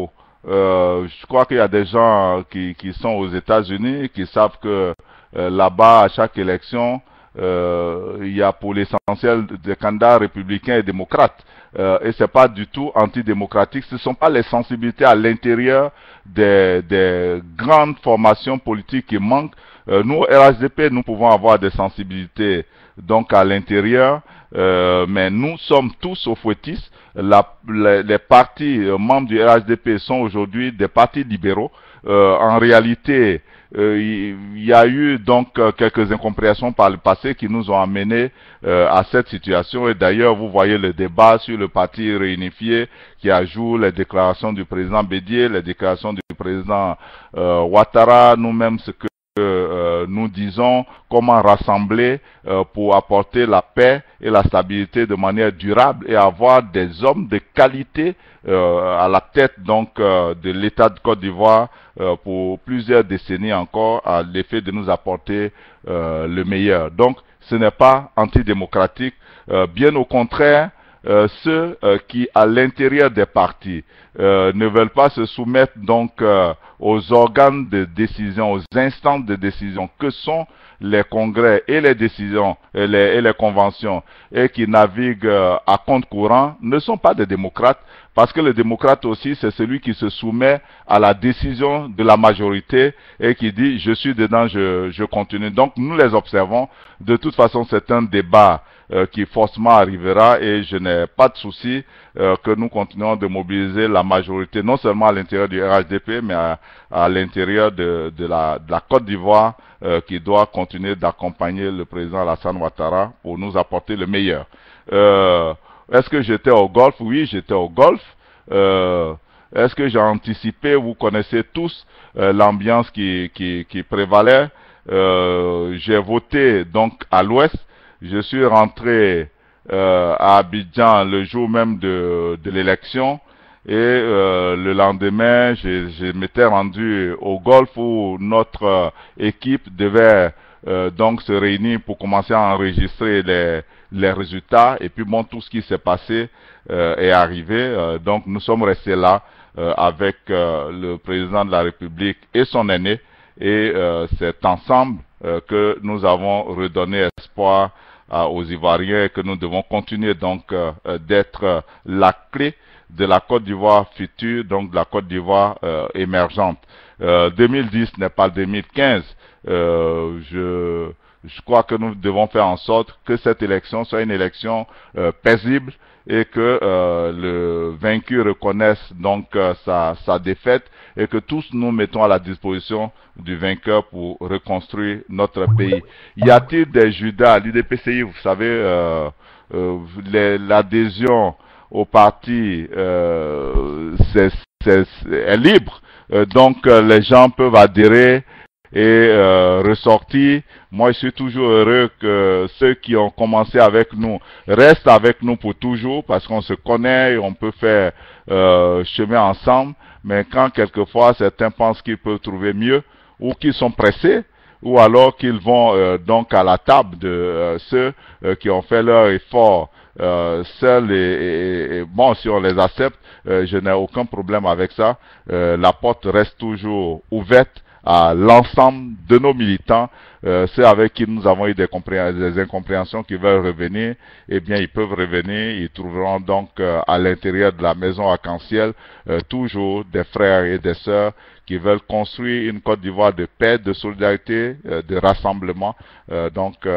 je crois qu'il y a des gens qui sont aux États-Unis, qui savent que là-bas, à chaque élection, il y a pour l'essentiel des candidats républicains et démocrates. Et ce n'est pas du tout antidémocratique. Ce ne sont pas les sensibilités à l'intérieur des grandes formations politiques qui manquent. Nous, RHDP, nous pouvons avoir des sensibilités donc à l'intérieur, mais nous sommes tous au fouettis. Les partis membres du RHDP sont aujourd'hui des partis libéraux. En réalité, il y a eu donc quelques incompréhensions par le passé qui nous ont amenés à cette situation. Et d'ailleurs, vous voyez le débat sur le parti réunifié qui ajoute les déclarations du président Bédié, les déclarations du président Ouattara, nous-mêmes ce que nous disons, comment rassembler pour apporter la paix et la stabilité de manière durable, et avoir des hommes de qualité à la tête donc de l'État de Côte d'Ivoire pour plusieurs décennies encore, à l'effet de nous apporter le meilleur. Donc ce n'est pas antidémocratique, bien au contraire. Ceux qui, à l'intérieur des partis, ne veulent pas se soumettre donc aux organes de décision, aux instances de décision que sont les congrès et les décisions et les conventions, et qui naviguent à compte courant, ne sont pas des démocrates, parce que le démocrate aussi, c'est celui qui se soumet à la décision de la majorité et qui dit « je suis dedans, je continue ». Donc nous les observons. De toute façon, c'est un débat qui forcément arrivera, et je n'ai pas de souci que nous continuons de mobiliser la majorité, non seulement à l'intérieur du RHDP, mais à l'intérieur de la Côte d'Ivoire, qui doit continuer d'accompagner le président Alassane Ouattara pour nous apporter le meilleur. Est-ce que j'étais au golf? Oui, j'étais au golf. Est-ce que j'ai anticipé? Vous connaissez tous l'ambiance qui prévalait. J'ai voté donc à l'Ouest. Je suis rentré à Abidjan le jour même de l'élection, et le lendemain, je m'étais rendu au golf où notre équipe devait donc se réunir pour commencer à enregistrer les résultats. Et puis bon, tout ce qui s'est passé est arrivé. Donc nous sommes restés là avec le président de la République et son aîné, et c'est ensemble que nous avons redonné espoir aux Ivoiriens, et que nous devons continuer donc d'être la clé de la Côte d'Ivoire future, donc de la Côte d'Ivoire émergente. 2010 n'est pas 2015. Je crois que nous devons faire en sorte que cette élection soit une élection paisible, et que le vaincu reconnaisse donc sa défaite, et que tous nous mettons à la disposition du vainqueur pour reconstruire notre pays. Y a-t-il des Judas à l'IDPCI? Vous savez, l'adhésion au parti est libre, donc les gens peuvent adhérer et ressortir. Moi, je suis toujours heureux que ceux qui ont commencé avec nous restent avec nous pour toujours, parce qu'on se connaît et on peut faire chemin ensemble. Mais quand quelquefois certains pensent qu'ils peuvent trouver mieux, ou qu'ils sont pressés, ou alors qu'ils vont donc à la table de ceux qui ont fait leur effort seuls, et bon, si on les accepte, je n'ai aucun problème avec ça. La porte reste toujours ouverte à l'ensemble de nos militants, ceux avec qui nous avons eu des incompréhensions qui veulent revenir, eh bien ils peuvent revenir, ils trouveront donc à l'intérieur de la maison arc-en-ciel toujours des frères et des sœurs qui veulent construire une Côte d'Ivoire de paix, de solidarité, de rassemblement,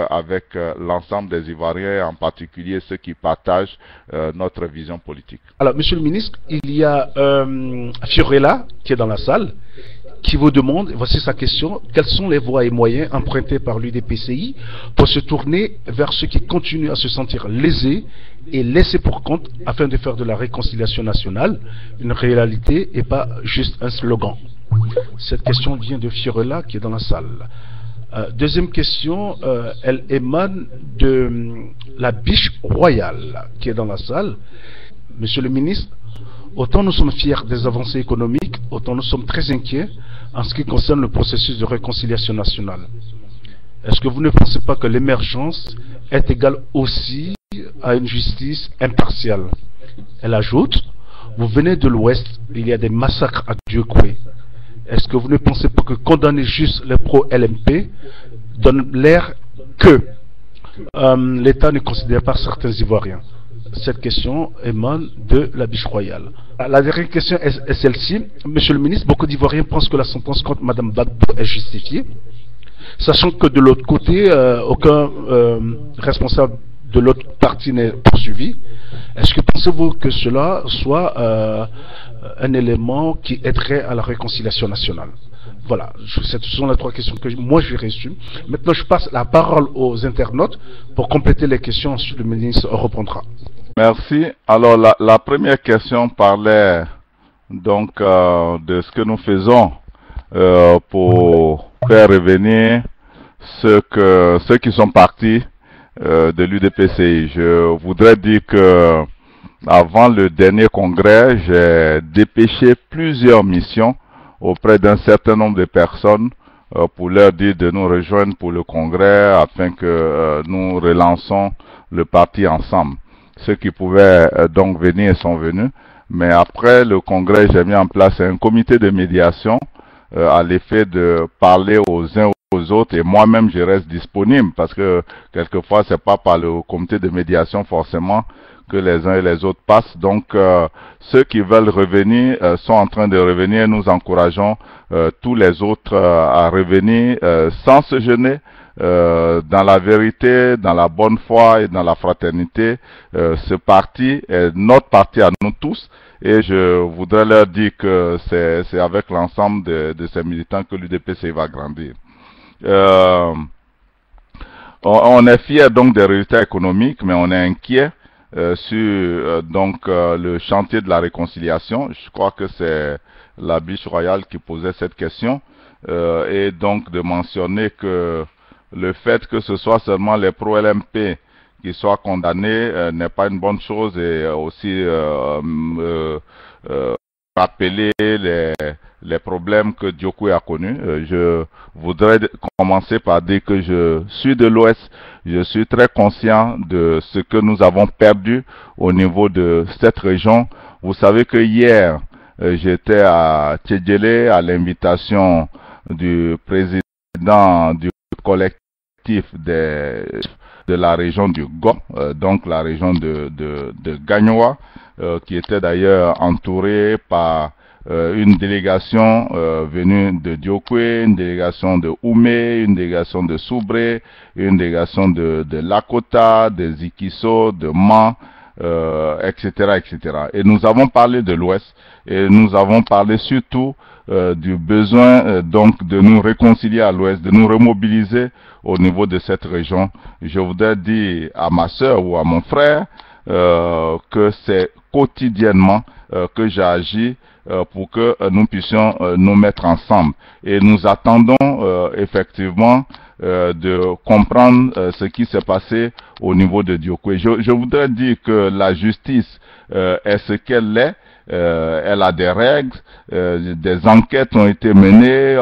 avec l'ensemble des Ivoiriens, en particulier ceux qui partagent notre vision politique. Alors, Monsieur le ministre, il y a Fiorella qui est dans la salle, qui vous demande, voici sa question, quelles sont les voies et moyens empruntés par l'UDPCI pour se tourner vers ceux qui continuent à se sentir lésés et laissés pour compte afin de faire de la réconciliation nationale une réalité et pas juste un slogan. Cette question vient de Fiorella qui est dans la salle. Deuxième question, elle émane de la Biche Royale qui est dans la salle. Monsieur le ministre, autant nous sommes fiers des avancées économiques, autant nous sommes très inquiets en ce qui concerne le processus de réconciliation nationale. Est-ce que vous ne pensez pas que l'émergence est égale aussi à une justice impartiale? Elle ajoute, vous venez de l'Ouest, il y a des massacres à Dieucoué. Est-ce que vous ne pensez pas que condamner juste les pro-LMP donne l'air que l'État ne considère pas certains Ivoiriens? Cette question émane de la Biche Royale. La dernière question est celle-ci. Monsieur le ministre, beaucoup d'Ivoiriens pensent que la sentence contre Mme Gbagbo est justifiée, sachant que de l'autre côté, aucun responsable de l'autre partie n'est poursuivi. Est-ce que pensez-vous que cela soit un élément qui aiderait à la réconciliation nationale? Voilà, ce sont les trois questions que moi j'ai reçues. Maintenant, je passe la parole aux internautes pour compléter les questions. Ensuite, le ministre reprendra. Merci. Alors, la première question parlait donc de ce que nous faisons pour faire revenir ceux qui sont partis de l'UDPCI. Je voudrais dire que avant le dernier congrès, j'ai dépêché plusieurs missions auprès d'un certain nombre de personnes pour leur dire de nous rejoindre pour le congrès afin que nous relançons le parti ensemble. Ceux qui pouvaient donc venir sont venus, mais après le congrès, j'ai mis en place un comité de médiation à l'effet de parler aux uns aux autres, et moi-même je reste disponible parce que quelquefois c'est pas par le comité de médiation forcément que les uns et les autres passent. Donc ceux qui veulent revenir sont en train de revenir. Nous encourageons tous les autres à revenir sans se gêner, dans la vérité, dans la bonne foi et dans la fraternité. Ce parti est notre parti à nous tous, et je voudrais leur dire que c'est avec l'ensemble de ces militants que l'UDPCI va grandir. On est fiers donc des résultats économiques, mais on est inquiet sur le chantier de la réconciliation. Je crois que c'est la Biche Royale qui posait cette question, et donc de mentionner que le fait que ce soit seulement les pro-LMP qui soient condamnés n'est pas une bonne chose, et aussi rappeler les problèmes que Dieucoué a connus. Je voudrais commencer par dire que je suis de l'Ouest, je suis très conscient de ce que nous avons perdu au niveau de cette région. Vous savez que hier, j'étais à Tchédjélé à l'invitation du président du collectif de la région du Go, donc la région de Gagnoa, qui était d'ailleurs entourée par une délégation venue de Dieucoué, une délégation de Oumé, une délégation de Soubré, une délégation de Lakota, de Zikiso, de Man, etc., etc. Et nous avons parlé de l'Ouest, et nous avons parlé surtout du besoin donc de nous réconcilier à l'Ouest, de nous remobiliser au niveau de cette région. Je voudrais dire à ma soeur ou à mon frère que c'est quotidiennement que j'agis pour que nous puissions nous mettre ensemble. Et nous attendons effectivement de comprendre ce qui s'est passé au niveau de Dieucoué. Je voudrais dire que la justice est ce qu'elle est, elle a des règles, des enquêtes ont été menées.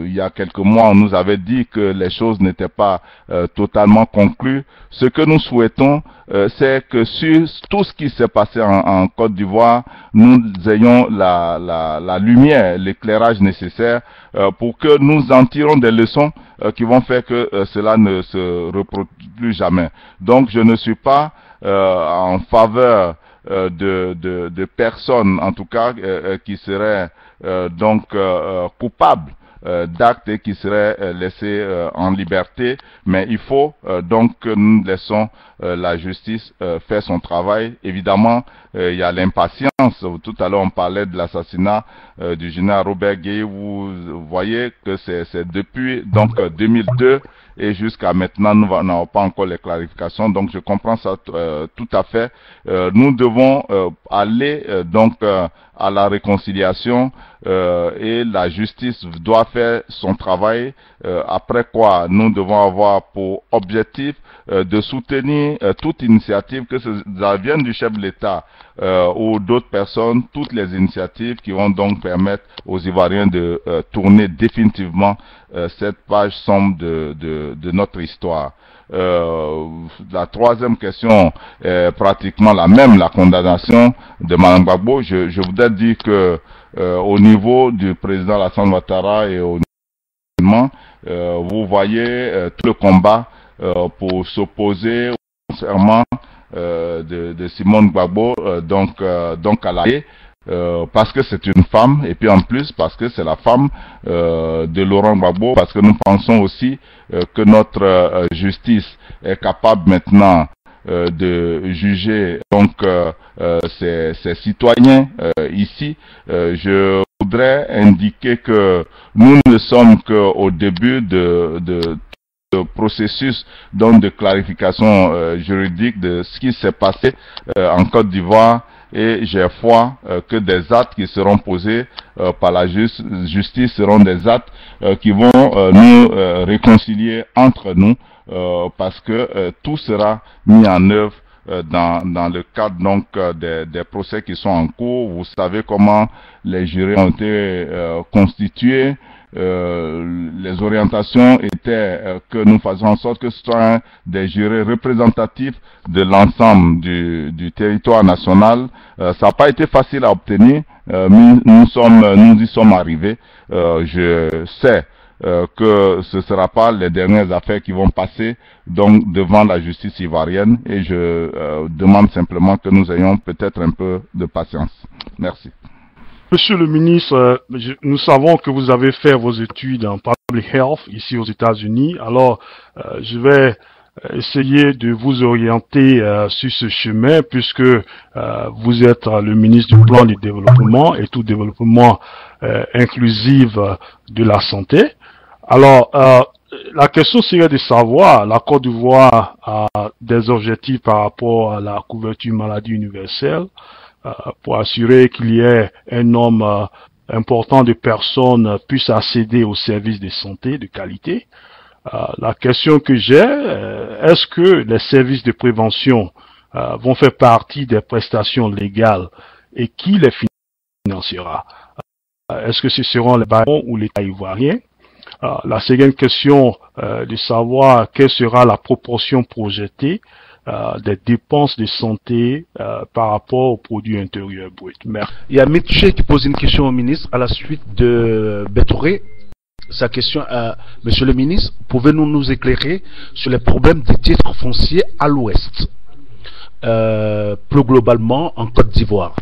Il y a quelques mois, on nous avait dit que les choses n'étaient pas totalement conclues. Ce que nous souhaitons, c'est que sur tout ce qui s'est passé en Côte d'Ivoire, nous ayons la lumière, l'éclairage nécessaire pour que nous en tirons des leçons qui vont faire que cela ne se reproduise plus jamais. Donc, je ne suis pas en faveur de personnes, en tout cas, qui seraient coupables d'actes et qui seraient laissés en liberté, mais il faut donc que nous laissons la justice faire son travail. Évidemment, il y a l'impatience. Tout à l'heure, on parlait de l'assassinat du général Robert Gueye. Vous voyez que c'est depuis donc 2002 et jusqu'à maintenant, nous n'avons pas encore les clarifications. Donc, je comprends ça tout à fait. Nous devons aller à la réconciliation et la justice doit faire son travail. Après quoi, nous devons avoir pour objectif de soutenir toute initiative, que ça vienne du chef de l'État ou d'autres personnes, toutes les initiatives qui vont donc permettre aux Ivoiriens de tourner définitivement cette page sombre de notre histoire. La troisième question est pratiquement la même, la condamnation de Mme Gbagbo. Je voudrais dire que au niveau du président Alassane Ouattara et au niveau vous voyez tout le combat pour s'opposer au serment de Simone Gbagbo donc à la parce que c'est une femme, et puis en plus parce que c'est la femme de Laurent Gbagbo, parce que nous pensons aussi que notre justice est capable maintenant de juger donc ces citoyens ici. Je voudrais indiquer que nous ne sommes qu'au début de processus donc de clarification juridique de ce qui s'est passé en Côte d'Ivoire, et j'ai foi que des actes qui seront posés par la justice seront des actes qui vont nous réconcilier entre nous, parce que tout sera mis en œuvre dans le cadre donc des procès qui sont en cours. Vous savez comment les jurés ont été constitués. Les orientations étaient que nous fassions en sorte que ce soit des jurés représentatifs de l'ensemble du territoire national. Ça n'a pas été facile à obtenir, nous y sommes arrivés. Je sais que ce ne sera pas les dernières affaires qui vont passer donc devant la justice ivoirienne, et je demande simplement que nous ayons peut-être un peu de patience. Merci. Monsieur le ministre, nous savons que vous avez fait vos études en Public Health ici aux États-Unis. Alors, je vais essayer de vous orienter sur ce chemin, puisque vous êtes le ministre du Plan du Développement et tout développement inclusif de la santé. Alors, la question serait de savoir, la Côte d'Ivoire a des objectifs par rapport à la couverture maladie universelle, pour assurer qu'il y ait un nombre important de personnes puissent accéder aux services de santé de qualité. La question que j'ai, est-ce que les services de prévention vont faire partie des prestations légales, et qui les financera? Est-ce que ce seront les barons ou l'État ivoirien? La seconde question, de savoir quelle sera la proportion projetée des dépenses de santé par rapport au produit intérieur brut. Merci. Il y a Mitché qui pose une question au ministre à la suite de Bétouré. Sa question à Monsieur le ministre, pouvez-vous nous éclairer sur les problèmes des titres fonciers à l'ouest, plus globalement en Côte d'Ivoire?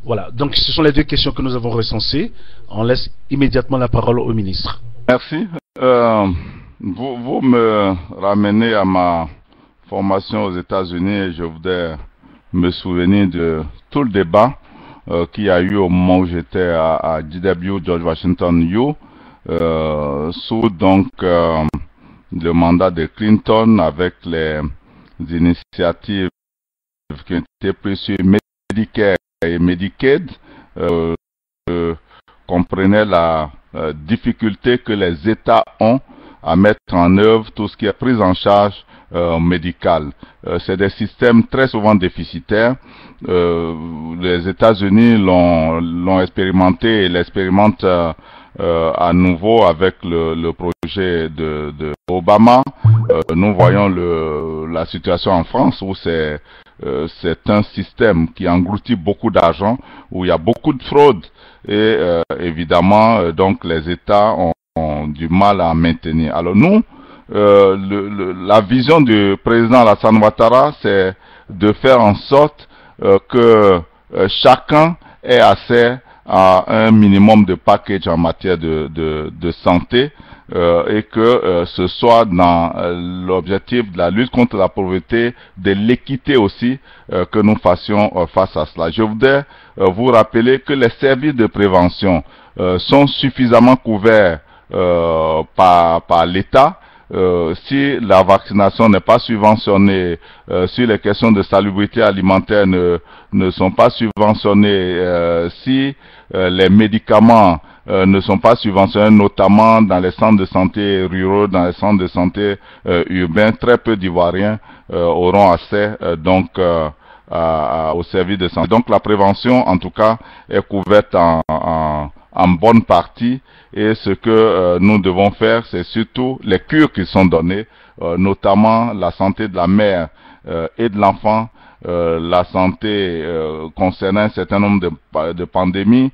Voilà, donc ce sont les deux questions que nous avons recensées. On laisse immédiatement la parole au ministre. Merci. Vous me ramenez à ma formation aux États-Unis, et je voudrais me souvenir de tout le débat qu'il y a eu au moment où j'étais à GW, George Washington U, sous donc le mandat de Clinton, avec les initiatives qui ont été prises sur Medicare et Medicaid. Comprenait la difficulté que les États ont à mettre en œuvre tout ce qui est prise en charge médicale. C'est des systèmes très souvent déficitaires. Les États-Unis l'ont expérimenté et l'expérimentent à nouveau avec le projet de Obama. Nous voyons la situation en France où c'est un système qui engloutit beaucoup d'argent, où il y a beaucoup de fraude et évidemment donc les États ont du mal à maintenir. Alors nous, la vision du président Alassane Ouattara, c'est de faire en sorte que chacun ait accès à un minimum de package en matière de santé et que ce soit dans l'objectif de la lutte contre la pauvreté, de l'équité aussi, que nous fassions face à cela. Je voudrais vous rappeler que les services de prévention sont suffisamment couverts par l'État. Si la vaccination n'est pas subventionnée, si les questions de salubrité alimentaire ne sont pas subventionnées, si les médicaments ne sont pas subventionnés, notamment dans les centres de santé ruraux, dans les centres de santé urbains, très peu d'Ivoiriens auront accès au service de santé. Donc la prévention, en tout cas, est couverte en bonne partie, et ce que nous devons faire, c'est surtout les cures qui sont données, notamment la santé de la mère et de l'enfant, la santé concernant un certain nombre de pandémies.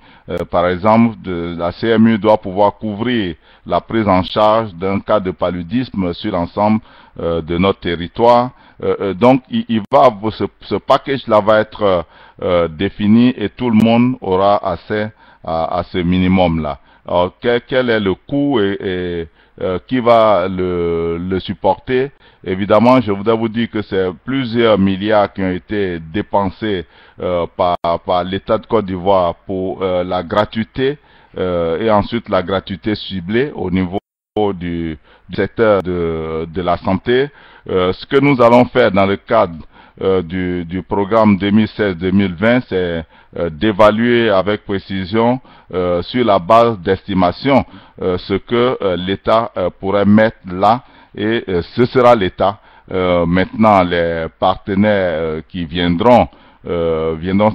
Par exemple, la CMU doit pouvoir couvrir la prise en charge d'un cas de paludisme sur l'ensemble de notre territoire. Donc, ce package-là va être défini et tout le monde aura accès à ce minimum-là. Alors, quel est le coût et qui va le supporter? Évidemment, je voudrais vous dire que c'est plusieurs milliards qui ont été dépensés par l'État de Côte d'Ivoire pour la gratuité et ensuite la gratuité ciblée au niveau du secteur de la santé. Ce que nous allons faire dans le cadre du programme 2016-2020, c'est d'évaluer avec précision sur la base d'estimation ce que l'État pourrait mettre là, et ce sera l'État. Maintenant, les partenaires qui viendront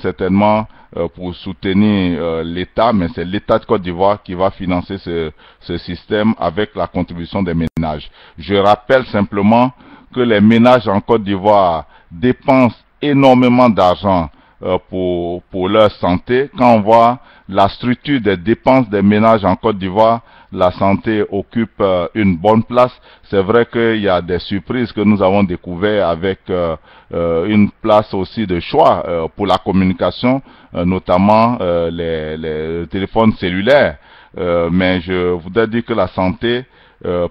certainement pour soutenir l'État, mais c'est l'État de Côte d'Ivoire qui va financer ce système avec la contribution des ménages. Je rappelle simplement que les ménages en Côte d'Ivoire dépensent énormément d'argent pour leur santé. Quand on voit la structure des dépenses des ménages en Côte d'Ivoire, la santé occupe une bonne place. C'est vrai qu'il y a des surprises que nous avons découvertes avec une place aussi de choix pour la communication, notamment les téléphones cellulaires. Mais je voudrais dire que la santé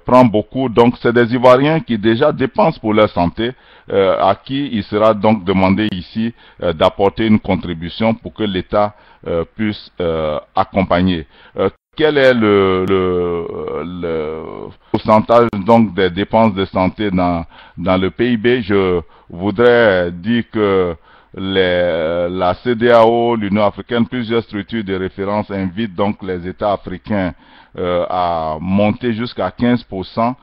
prend beaucoup, donc c'est des Ivoiriens qui déjà dépensent pour leur santé, à qui il sera donc demandé ici d'apporter une contribution pour que l'État puisse accompagner. Quel est le pourcentage donc des dépenses de santé dans le PIB? Je voudrais dire que la CEDEAO, l'Union africaine, plusieurs structures de référence invitent donc les États africains à monter jusqu'à 15%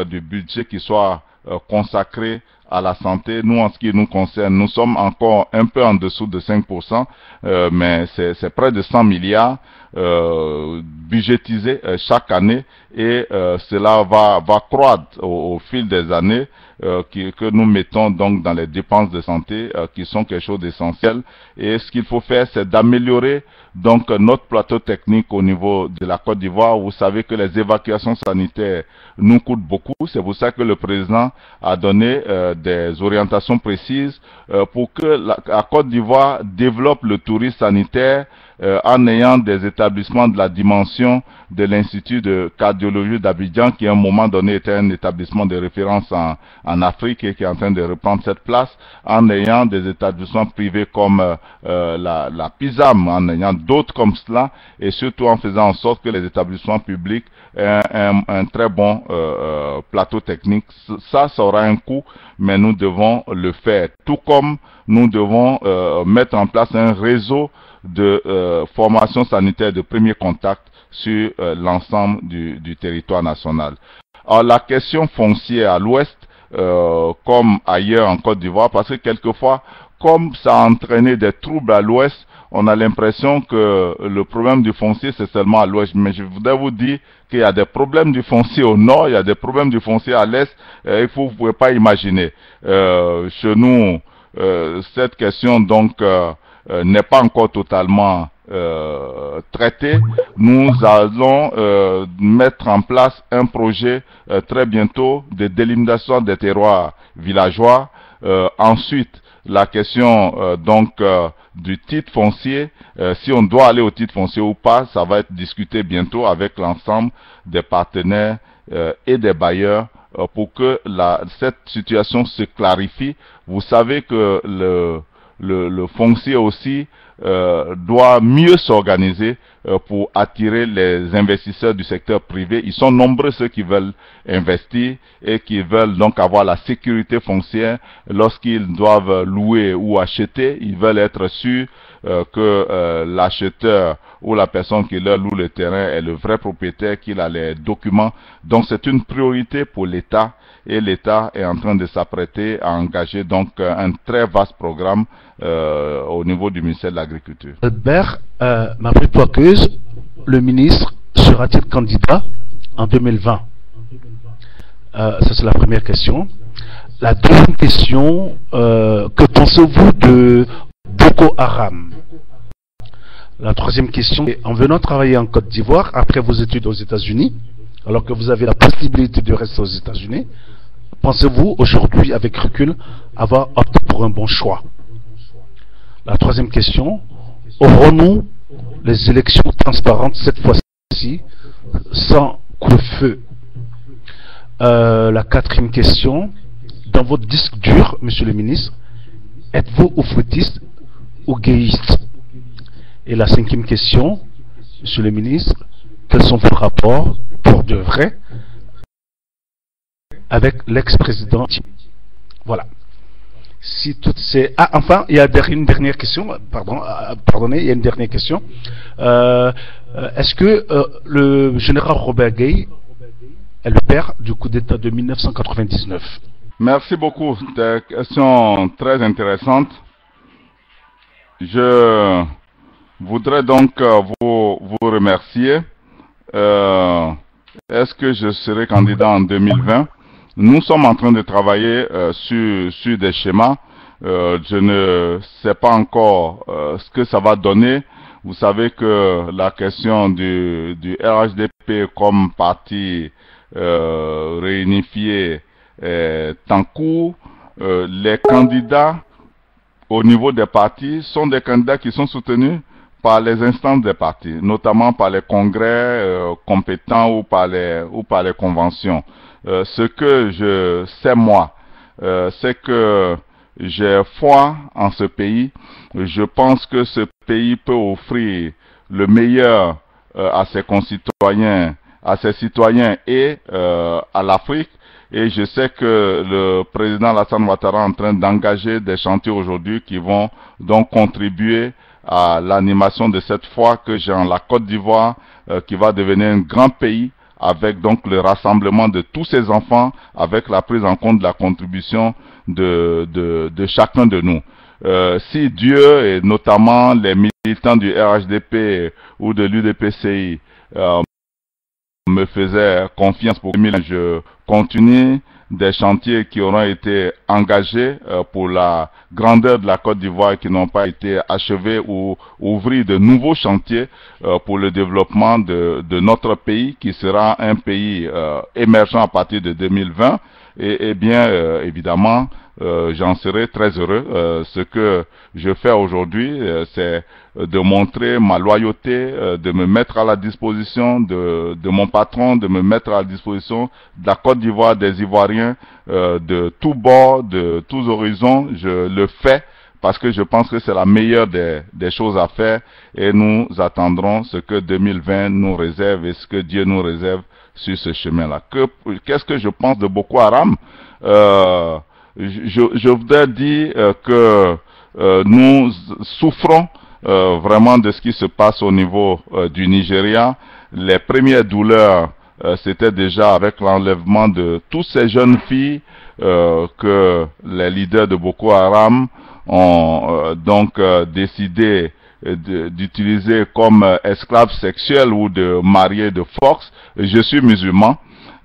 du budget qui soit consacré à la santé. Nous, en ce qui nous concerne, nous sommes encore un peu en dessous de 5%, mais c'est près de 100 milliards budgétisés chaque année, et cela va croître au fil des années que nous mettons donc dans les dépenses de santé qui sont quelque chose d'essentiel. Et ce qu'il faut faire, c'est d'améliorer donc notre plateau technique au niveau de la Côte d'Ivoire. Vous savez que les évacuations sanitaires nous coûtent beaucoup. C'est pour ça que le président a donné des orientations précises pour que la Côte d'Ivoire développe le tourisme sanitaire en ayant des établissements de la dimension de l'Institut de cardiologie d'Abidjan, qui à un moment donné était un établissement de référence en Afrique et qui est en train de reprendre cette place, en ayant des établissements privés comme la PISAM, en ayant d'autres comme cela, et surtout en faisant en sorte que les établissements publics aient un très bon plateau technique. Ça aura un coût, mais nous devons le faire, tout comme nous devons mettre en place un réseau de formation sanitaire de premier contact sur l'ensemble du territoire national. Alors la question foncière à l'ouest, comme ailleurs en Côte d'Ivoire, parce que quelquefois, comme ça a entraîné des troubles à l'ouest, on a l'impression que le problème du foncier, c'est seulement à l'ouest. Mais je voudrais vous dire qu'il y a des problèmes du foncier au nord, il y a des problèmes du foncier à l'est. Vous ne pouvez pas imaginer. Chez nous, cette question donc n'est pas encore totalement traitée. Nous allons mettre en place un projet très bientôt de délimitation des terroirs villageois. Ensuite, la question du titre foncier, si on doit aller au titre foncier ou pas, ça va être discuté bientôt avec l'ensemble des partenaires et des bailleurs pour que cette situation se clarifie. Vous savez que le foncier aussi doit mieux s'organiser pour attirer les investisseurs du secteur privé. Ils sont nombreux ceux qui veulent investir et qui veulent donc avoir la sécurité foncière lorsqu'ils doivent louer ou acheter. Ils veulent être sûrs que l'acheteur ou la personne qui leur loue le terrain est le vrai propriétaire, qu'il a les documents. Donc c'est une priorité pour l'État et l'État est en train de s'apprêter à engager donc un très vaste programme au niveau du ministère de l'Agriculture. Albert, Mavri-Poaqueuse, le ministre sera-t-il candidat en 2020? Ça c'est la première question. La deuxième question, que pensez-vous de Boko Haram? La troisième question, en venant travailler en Côte d'Ivoire, après vos études aux États-Unis, alors que vous avez la possibilité de rester aux États-Unis, pensez-vous aujourd'hui, avec recul, avoir opté pour un bon choix? La troisième question, aurons-nous les élections transparentes cette fois-ci, sans coup-de-feu? La quatrième question, dans votre disque dur, monsieur le ministre, êtes-vous oufouetiste ou gayiste? Et la cinquième question, monsieur le ministre, quels sont vos rapports, pour de vrai, avec l'ex-président? Voilà. Si toutes ces... Ah, enfin, il y a une dernière question. Pardonnez, il y a une dernière question. Est-ce que le général Robert Gueye est le père du coup d'État de 1999? Merci beaucoup. Des questions très intéressantes. Je voudrais donc vous remercier. Est-ce que je serai candidat en 2020? Nous sommes en train de travailler sur des schémas. Je ne sais pas encore ce que ça va donner. Vous savez que la question du RHDP comme parti réunifié est en cours. Les candidats au niveau des partis sont des candidats qui sont soutenus par les instances des partis, notamment par les congrès compétents ou par les conventions. Ce que je sais moi, c'est que j'ai foi en ce pays. Je pense que ce pays peut offrir le meilleur à ses concitoyens, à ses citoyens et à l'Afrique. Et je sais que le président Alassane Ouattara est en train d'engager des chantiers aujourd'hui qui vont donc contribuer à l'animation de cette foi que j'ai en la Côte d'Ivoire, qui va devenir un grand pays, avec donc le rassemblement de tous ces enfants, avec la prise en compte de la contribution de chacun de nous. Si Dieu, et notamment les militants du RHDP ou de l'UDPCI, me faisaient confiance pour 2000, je continue des chantiers qui auront été engagés pour la grandeur de la Côte d'Ivoire et qui n'ont pas été achevés, ou ouvrir de nouveaux chantiers pour le développement de notre pays, qui sera un pays émergent à partir de 2020. Et bien, évidemment, j'en serai très heureux. Ce que je fais aujourd'hui, c'est de montrer ma loyauté, de me mettre à la disposition de mon patron, de me mettre à la disposition de la Côte d'Ivoire, des Ivoiriens, de tous bords, de tous horizons. Je le fais parce que je pense que c'est la meilleure des choses à faire, et nous attendrons ce que 2020 nous réserve et ce que Dieu nous réserve sur ce chemin-là. Qu'est-ce que je pense de Boko Haram? Je voudrais dire que nous souffrons vraiment de ce qui se passe au niveau du Nigeria. Les premières douleurs, c'était déjà avec l'enlèvement de toutes ces jeunes filles que les leaders de Boko Haram ont décidé d'utiliser comme esclaves sexuels ou de marier de force. Je suis musulman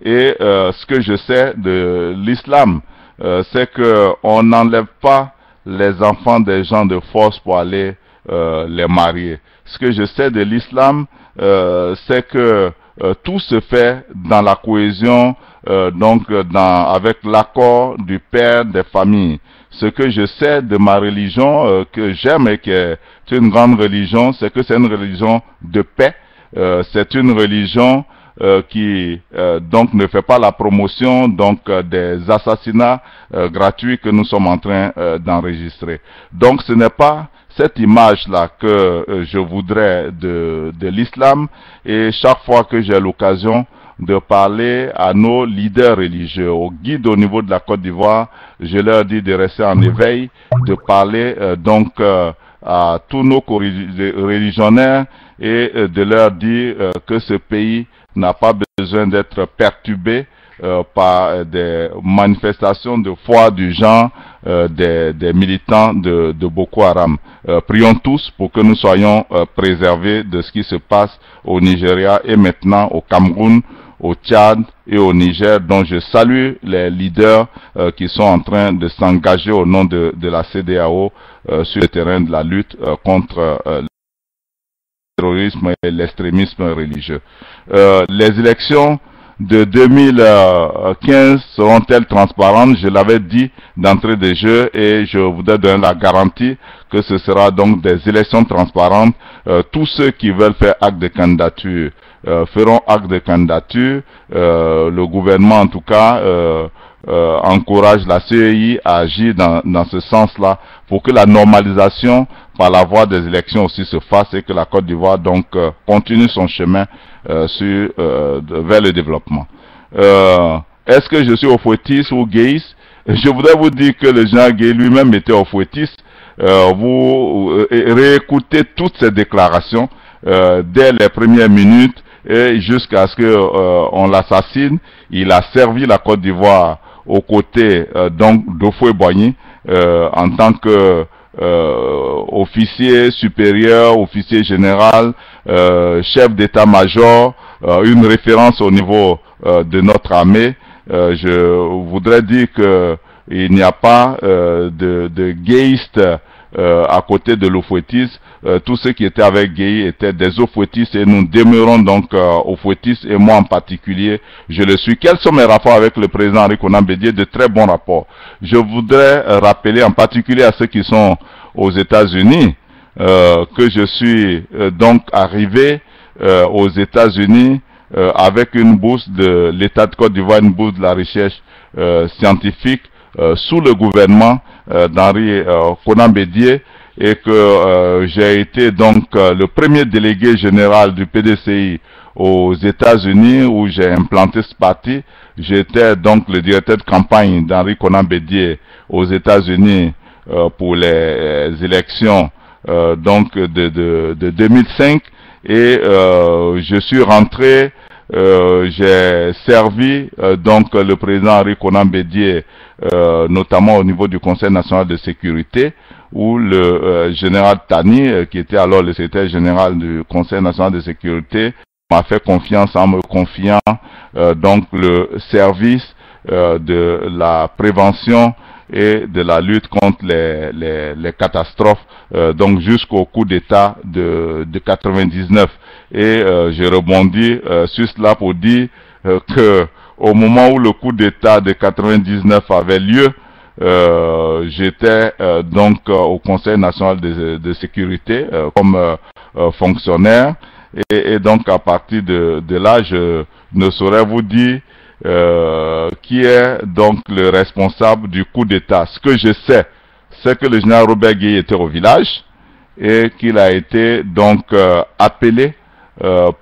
et ce que je sais de l'islam, c'est que on n'enlève pas les enfants des gens de force pour aller les marier. Ce que je sais de l'islam, c'est que tout se fait dans la cohésion, avec l'accord du père des familles. Ce que je sais de ma religion, que j'aime et qui est une grande religion, c'est que c'est une religion de paix. C'est une religion qui donc ne fait pas la promotion des assassinats gratuits que nous sommes en train d'enregistrer. Donc ce n'est pas cette image-là que je voudrais de l'islam, et chaque fois que j'ai l'occasion de parler à nos leaders religieux, aux guides au niveau de la Côte d'Ivoire, je leur dis de rester en éveil, de parler à tous nos religionnaires et de leur dire que ce pays n'a pas besoin d'être perturbé par des manifestations de foi du genre des militants de Boko Haram. Prions tous pour que nous soyons préservés de ce qui se passe au Nigeria et maintenant au Cameroun, au Tchad et au Niger, dont je salue les leaders qui sont en train de s'engager au nom de la CEDEAO sur le terrain de la lutte contre le terrorisme et l'extrémisme religieux. Les élections de 2015 seront-elles transparentes? Je l'avais dit d'entrée de jeu et je voudrais donner la garantie que ce sera donc des élections transparentes. Tous ceux qui veulent faire acte de candidature feront acte de candidature. Le gouvernement en tout cas encourage la CEI à agir dans ce sens-là pour que la normalisation par la voie des élections aussi se fasse et que la Côte d'Ivoire donc continue son chemin vers le développement. Est-ce que je suis oufouettiste ou gayiste? Je voudrais vous dire que le général Gueye lui-même était oufouettiste. Vous réécoutez toutes ces déclarations dès les premières minutes et jusqu'à ce qu'on l'assassine. Il a servi la Côte d'Ivoire aux côtés d'Houphouët-Boigny en tant que officier supérieur, officier général, chef d'état-major, une référence au niveau de notre armée. Je voudrais dire que il n'y a pas de gayistes à côté de l'oufouettisme. Tous ceux qui étaient avec Gueye étaient des oufouettistes et nous demeurons donc oufouettistes, et moi en particulier, je le suis. Quels sont mes rapports avec le président Henri Konan Bédié? De très bons rapports. Je voudrais rappeler en particulier à ceux qui sont aux États-Unis que je suis donc arrivé aux États-Unis avec une bourse de l'État de Côte d'Ivoire, une bourse de la recherche scientifique sous le gouvernement d'Henri Konan Bédié, et que j'ai été donc le premier délégué général du PDCI aux États-Unis où j'ai implanté ce parti. J'étais donc le directeur de campagne d'Henri Konan Bédié aux États-Unis pour les élections de 2005, et je suis rentré. J'ai servi donc le président Henri Konan Bédié notamment au niveau du Conseil national de sécurité, où le général Tani, qui était alors le secrétaire général du Conseil national de sécurité, m'a fait confiance en me confiant donc le service de la prévention et de la lutte contre les catastrophes, donc jusqu'au coup d'État de 99. Et je rebondis sur cela pour dire que au moment où le coup d'État de 99 avait lieu, j'étais donc au Conseil national de sécurité comme fonctionnaire, et donc à partir de là, je ne saurais vous dire qui est donc le responsable du coup d'État. Ce que je sais, c'est que le général Robert Gueye était au village et qu'il a été donc appelé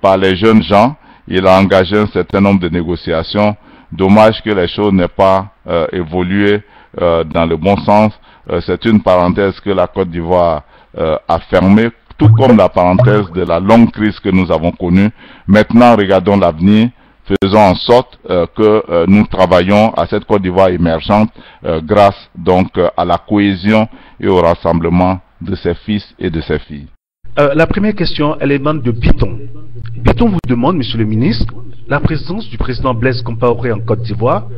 par les jeunes gens. Il a engagé un certain nombre de négociations. Dommage que les choses n'aient pas évolué dans le bon sens. C'est une parenthèse que la Côte d'Ivoire a fermée, tout comme la parenthèse de la longue crise que nous avons connue. Maintenant, regardons l'avenir. faisons en sorte que nous travaillons à cette Côte d'Ivoire émergente grâce donc à la cohésion et au rassemblement de ses fils et de ses filles. La première question, elle émane de Biton. Biton vous demande, monsieur le ministre, la présence du président Blaise Compaoré en Côte d'Ivoire,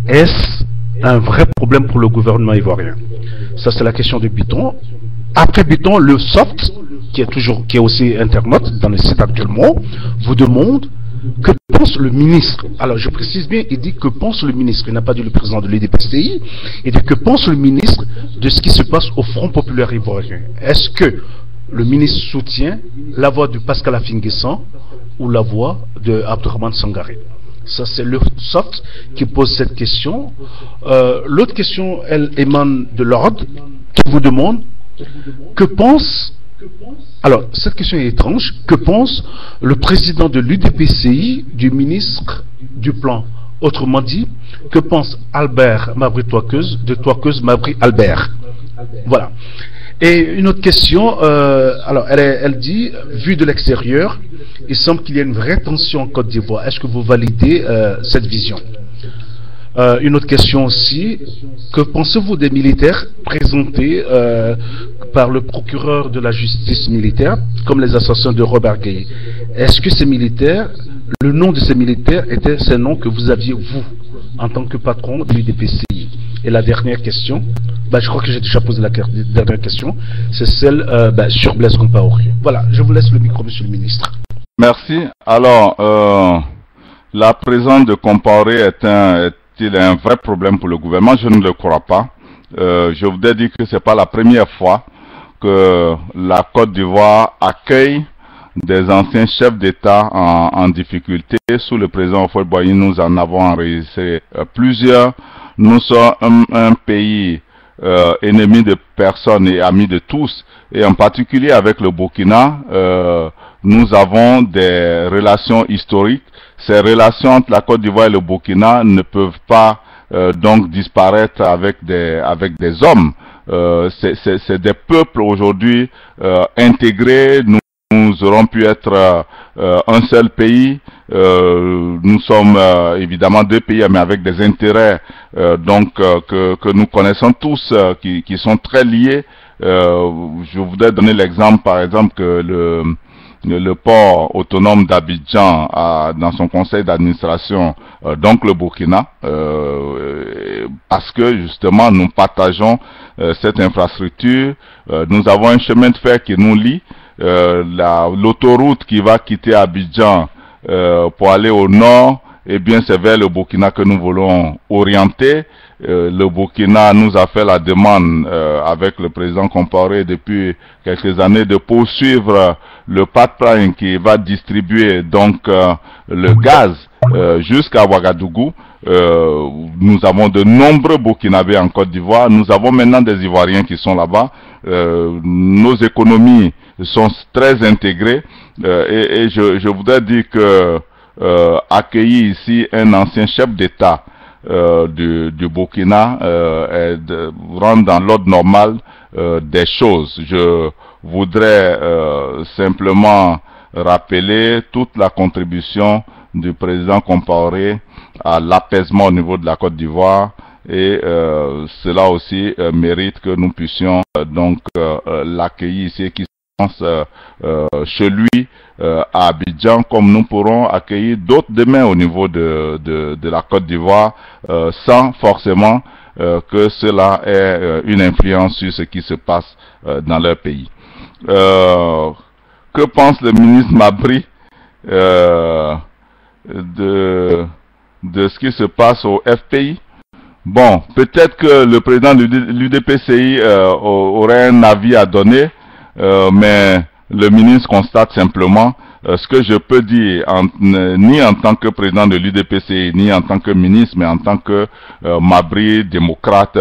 est-ce un vrai problème pour le gouvernement ivoirien? Ça, c'est la question de Biton. Après Biton, le soft, qui est aussi internaute dans le site actuellement, vous demande que pense le ministre. Alors je précise bien, il dit que pense le ministre, il n'a pas dit le président de l'UDPCI, il dit que pense le ministre de ce qui se passe au Front populaire ivoirien. Est-ce que le ministre soutient la voix de Pascal Affi-N'Guessan ou la voix de Abdourahmane Sangaré? Ça, c'est le soft qui pose cette question. L'autre question, elle émane de l'ordre, qui vous demande que pense... Alors, cette question est étrange. Que pense le président de l'UDPCI du ministre du Plan? Autrement dit, que pense Albert Mabry-Touakeuse de Touakeuse-Mabry-Albert? Voilà. Et une autre question, alors elle dit, vu de l'extérieur, il semble qu'il y a une vraie tension en Côte d'Ivoire. Est-ce que vous validez cette vision? Une autre question aussi, que pensez-vous des militaires présentés par le procureur de la justice militaire, comme les assassins de Robert Gueye? Est-ce que ces militaires, le nom de ces militaires était ce nom que vous aviez, vous, en tant que patron de l'UDPCI? Et la dernière question, je crois que j'ai déjà posé la dernière question, c'est celle sur Blaise Compaoré. Voilà, je vous laisse le micro, monsieur le ministre. Merci. Alors, la présence de Compaoré est-il un vrai problème pour le gouvernement? Je ne le crois pas. Je voudrais dire que ce n'est pas la première fois que la Côte d'Ivoire accueille des anciens chefs d'État en difficulté. Sous le président Houphouët-Boigny, nous en avons enregistré plusieurs. Nous sommes un pays ennemi de personne et ami de tous, et en particulier avec le Burkina, nous avons des relations historiques. Ces relations entre la Côte d'Ivoire et le Burkina ne peuvent pas donc disparaître avec des hommes. C'est des peuples aujourd'hui intégrés. Nous aurons pu être un seul pays. Nous sommes évidemment deux pays, mais avec des intérêts que nous connaissons tous, qui sont très liés. Je voudrais donner l'exemple, par exemple, que le port autonome d'Abidjan a dans son conseil d'administration donc le Burkina, parce que justement nous partageons cette infrastructure. Nous avons un chemin de fer qui nous lie. L'autoroute qui va quitter Abidjan pour aller au nord, eh bien c'est vers le Burkina que nous voulons orienter. Le Burkina nous a fait la demande avec le président Compaoré depuis quelques années de poursuivre le pipeline qui va distribuer donc le gaz jusqu'à Ouagadougou. Nous avons de nombreux Burkinabés en Côte d'Ivoire. Nous avons maintenant des Ivoiriens qui sont là-bas. Nos économies sont très intégrées et je voudrais dire que accueillir ici un ancien chef d'État du Burkina rentre dans l'ordre normal des choses. Je voudrais simplement rappeler toute la contribution du président Compaoré à l'apaisement au niveau de la Côte d'Ivoire, et cela aussi mérite que nous puissions donc l'accueillir ici, qui chez lui à Abidjan, comme nous pourrons accueillir d'autres demain au niveau de la Côte d'Ivoire, sans forcément que cela ait une influence sur ce qui se passe dans leur pays. Que pense le ministre Mabry de ce qui se passe au FPI? Bon, peut-être que le président de l'UDPCI aurait un avis à donner, mais le ministre constate simplement ce que je peux dire, ni en tant que président de l'UDPCI, ni en tant que ministre, mais en tant que Mabry, démocrate,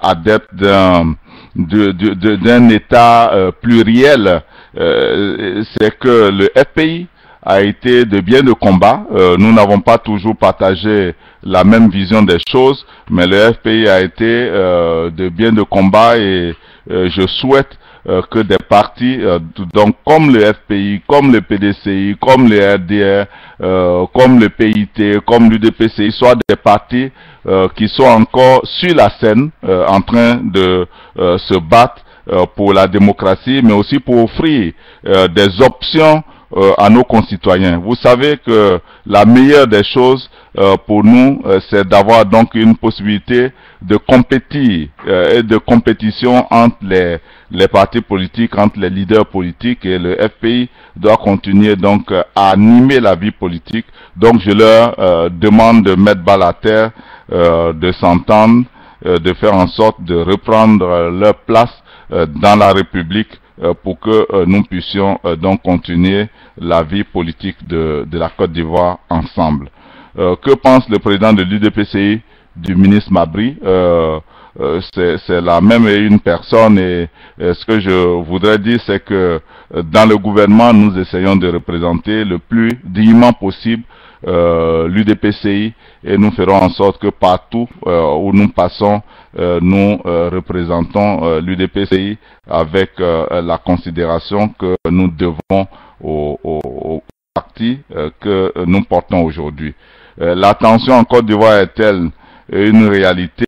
adepte d'un État pluriel, c'est que le FPI a été de bien de combat. Nous n'avons pas toujours partagé la même vision des choses, mais le FPI a été de bien de combat, et je souhaite que des partis, donc comme le FPI, comme le PDCI, comme le RDR, comme le PIT, comme l'UDPCI, soient des partis qui sont encore sur la scène en train de se battre pour la démocratie, mais aussi pour offrir des options à nos concitoyens. Vous savez que la meilleure des choses pour nous, c'est d'avoir donc une possibilité de compétir et de compétition entre les partis politiques, entre les leaders politiques, et le FPI doit continuer donc à animer la vie politique. Donc je leur demande de mettre balle à terre, de s'entendre, de faire en sorte de reprendre leur place dans la République pour que nous puissions donc continuer la vie politique de la Côte d'Ivoire ensemble. Que pense le président de l'UDPCI, du ministre Mabry? C'est la même et une personne, et ce que je voudrais dire, c'est que dans le gouvernement, nous essayons de représenter le plus dignement possible l'UDPCI, et nous ferons en sorte que partout où nous passons, nous représentons l'UDPCI avec la considération que nous devons au parti que nous portons aujourd'hui. La tension en Côte d'Ivoire est-elle une réalité?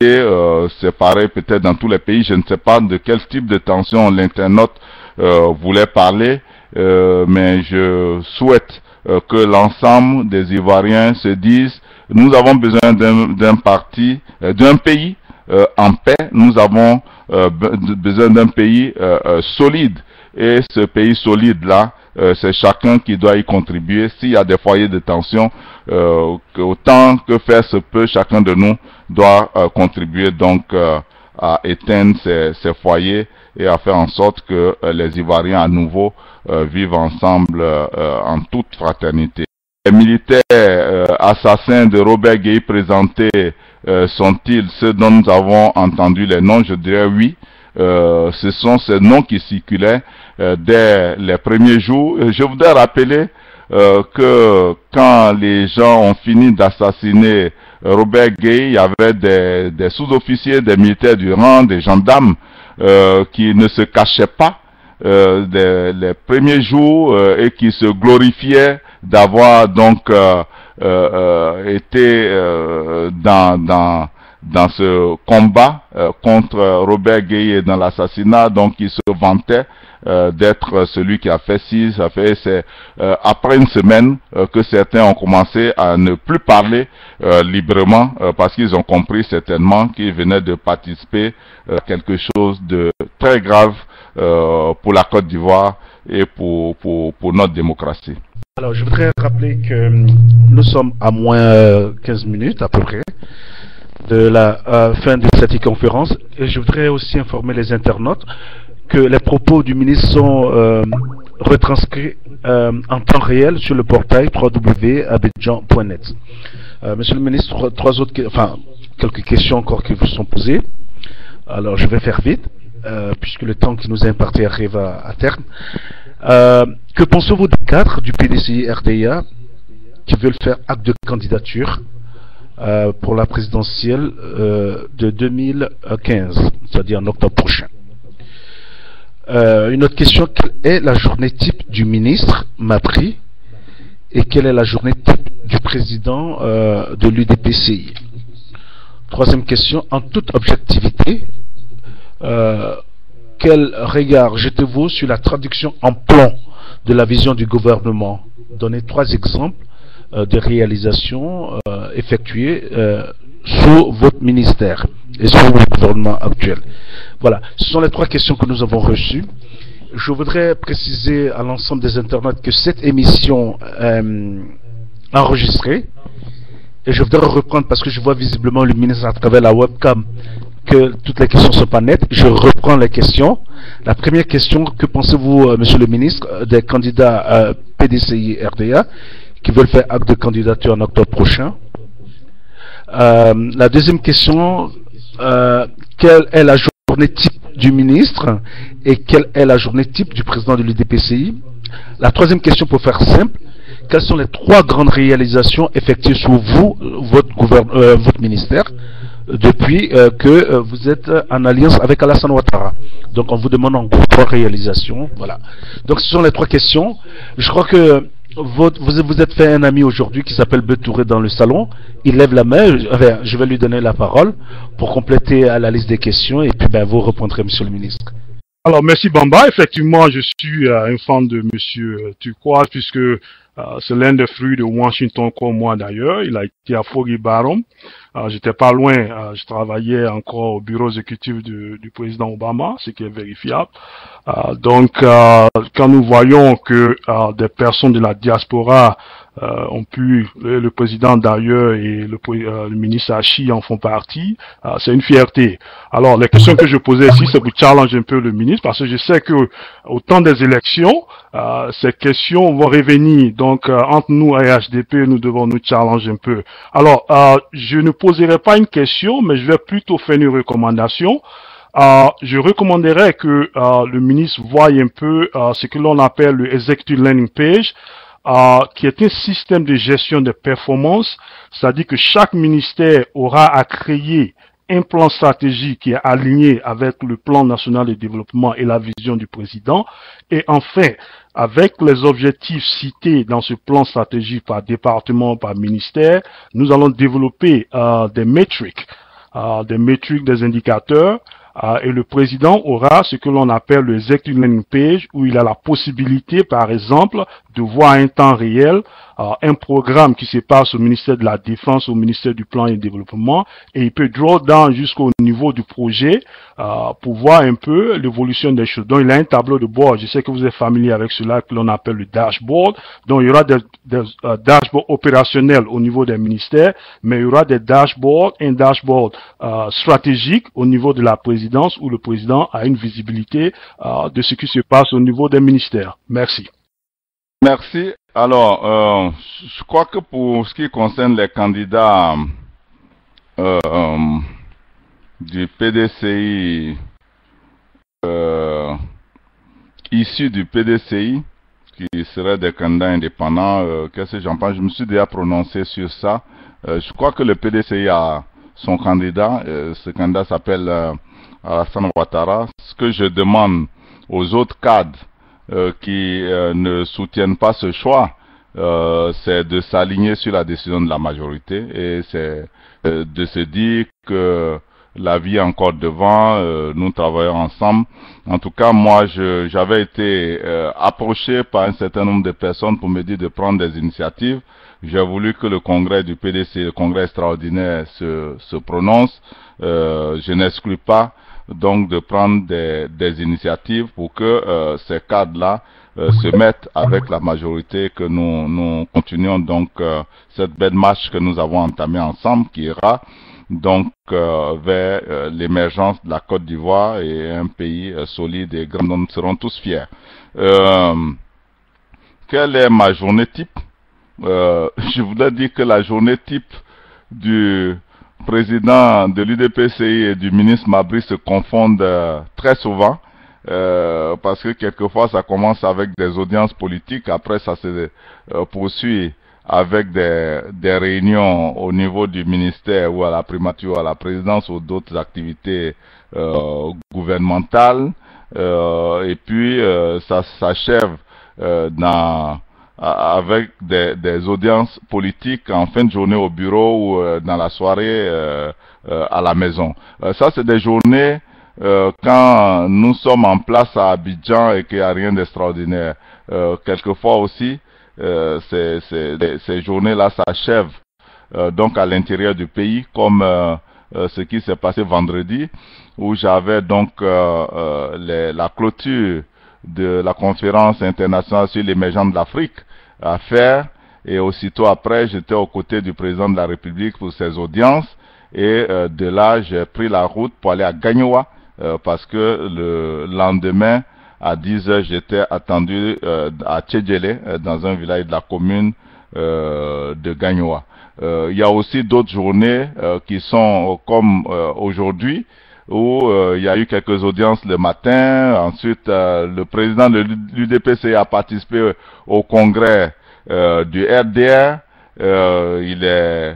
C'est pareil peut-être dans tous les pays. Je ne sais pas de quel type de tension l'internaute voulait parler, mais je souhaite que l'ensemble des Ivoiriens se disent: nous avons besoin d'un parti, d'un pays en paix. Nous avons besoin d'un pays solide, et ce pays solide-là, c'est chacun qui doit y contribuer. S'il y a des foyers de tension, autant que faire se peut, chacun de nous doit contribuer donc à éteindre ces foyers et à faire en sorte que les Ivoiriens à nouveau vivent ensemble en toute fraternité. Les militaires assassins de Robert Gueye présentés sont-ils ceux dont nous avons entendu les noms? Je dirais oui. Ce sont ces noms qui circulaient dès les premiers jours. Je voudrais rappeler que quand les gens ont fini d'assassiner Robert Gueye, il y avait des sous-officiers, des militaires du rang, des gendarmes qui ne se cachaient pas les premiers jours et qui se glorifiaient d'avoir donc été dans ce combat contre Robert Gueye et dans l'assassinat. Donc il se vantait d'être celui qui a fait ci, ça fait. C'est après une semaine que certains ont commencé à ne plus parler librement parce qu'ils ont compris certainement qu'ils venaient de participer à quelque chose de très grave pour la Côte d'Ivoire et pour notre démocratie. Alors je voudrais rappeler que nous sommes à moins 15 minutes à peu près de la fin de cette conférence, et je voudrais aussi informer les internautes que les propos du ministre sont retranscrits en temps réel sur le portail www.abidjan.net. Monsieur le ministre, quelques questions encore qui vous sont posées. Alors je vais faire vite, puisque le temps qui nous est imparti arrive à terme. Que pensez-vous des cadres du PDCI RDA qui veulent faire acte de candidature pour la présidentielle de 2015, c'est-à-dire en octobre prochain? Une autre question: quelle est la journée type du ministre Mabry et quelle est la journée type du président de l'UDPCI? Troisième question: en toute objectivité, quel regard jetez-vous sur la traduction en plan de la vision du gouvernement? Donnez 3 exemples de réalisations effectuées sous votre ministère et sous le gouvernement actuel. Voilà, ce sont les 3 questions que nous avons reçues. Je voudrais préciser à l'ensemble des internautes que cette émission est enregistrée, et je voudrais reprendre parce que je vois visiblement le ministre à travers la webcam que toutes les questions ne sont pas nettes. Je reprends les questions. La première question: que pensez-vous, monsieur le ministre, des candidats PDCI RDA qui veulent faire acte de candidature en octobre prochain? La deuxième question: quelle est la journée type du ministre et quelle est la journée type du président de l'UDPCI? La troisième question, pour faire simple: quelles sont les 3 grandes réalisations effectuées sous vous, votre ministère, depuis que vous êtes en alliance avec Alassane Ouattara. Donc on vous demande encore 3 réalisations. Voilà. Donc ce sont les 3 questions. Je crois que vous êtes fait un ami aujourd'hui qui s'appelle Betouré dans le salon. Il lève la main. Je vais lui donner la parole pour compléter à la liste des questions et puis vous répondrez, monsieur le ministre. Alors, merci Bamba. Effectivement, je suis un fan de monsieur Turquoise puisque c'est l'un des fruits de Washington comme moi d'ailleurs. Il a été à Foggy Barum. J'étais pas loin. Je travaillais encore au bureau exécutif du président Obama, ce qui est vérifiable. Donc, quand nous voyons que des personnes de la diaspora ont pu, le président d'ailleurs et le ministre Hachi en font partie, c'est une fierté. Alors, les questions que je posais ici, c'est pour challenger un peu le ministre, parce que je sais que au temps des élections, ces questions vont revenir. Donc, entre nous et HDP, nous devons nous challenger un peu. Alors, je ne poserai pas une question, mais je vais plutôt faire une recommandation. Je recommanderais que le ministre voie un peu ce que l'on appelle le Executive Landing Page, qui est un système de gestion de performance, c'est-à-dire que chaque ministère aura à créer un plan stratégique qui est aligné avec le plan national de développement et la vision du président. Et enfin, avec les objectifs cités dans ce plan stratégique par département, par ministère, nous allons développer des métriques, des indicateurs, et le président aura ce que l'on appelle le Executive Landing Page, où il a la possibilité, par exemple, de voir en temps réel un programme qui se passe au ministère de la Défense, au ministère du Plan et du Développement, et il peut draw down jusqu'au niveau du projet pour voir un peu l'évolution des choses. Donc, il a un tableau de bord. Je sais que vous êtes familier avec cela que l'on appelle le dashboard. Donc, il y aura des dashboards opérationnels au niveau des ministères, mais il y aura des dashboards, un dashboard stratégique au niveau de la présidence où le président a une visibilité de ce qui se passe au niveau des ministères. Merci. Merci. Alors, je crois que pour ce qui concerne les candidats du PDCI, issus du PDCI, qui seraient des candidats indépendants, qu'est-ce que j'en pense? Je me suis déjà prononcé sur ça. Je crois que le PDCI a son candidat. Ce candidat s'appelle Alassane Ouattara. Ce que je demande aux autres cadres qui ne soutiennent pas ce choix, c'est de s'aligner sur la décision de la majorité et c'est de se dire que la vie est encore devant, nous travaillons ensemble. En tout cas, moi, j'avais été approché par un certain nombre de personnes pour me dire de prendre des initiatives. J'ai voulu que le congrès du PDC, le congrès extraordinaire, se prononce. Je n'exclus pas donc de prendre des initiatives pour que ces cadres-là se mettent avec la majorité, que nous continuions donc cette belle marche que nous avons entamée ensemble, qui ira donc vers l'émergence de la Côte d'Ivoire et un pays solide et grand dont nous serons tous fiers. Quelle est ma journée type? Je voudrais dire que la journée type du président de l'UDPCI et du ministre Mabry se confondent très souvent, parce que quelquefois ça commence avec des audiences politiques, après ça se poursuit avec des réunions au niveau du ministère ou à la primature ou à la présidence ou d'autres activités gouvernementales, et puis ça s'achève avec des audiences politiques en fin de journée au bureau ou dans la soirée à la maison. Ça, c'est des journées quand nous sommes en place à Abidjan et qu'il n'y a rien d'extraordinaire. Quelquefois aussi, ces journées-là s'achèvent donc à l'intérieur du pays, comme ce qui s'est passé vendredi, où j'avais donc la clôture de la conférence internationale sur l'émergence de l'Afrique à faire, et aussitôt après j'étais aux côtés du président de la République pour ses audiences, et de là j'ai pris la route pour aller à Gagnoa, parce que le lendemain à 10h j'étais attendu à Tchédjélé, dans un village de la commune de Gagnoa. Il y a aussi d'autres journées qui sont comme aujourd'hui, où il y a eu quelques audiences le matin. Ensuite, le président de l'UDPC a participé au congrès du RDR. Il est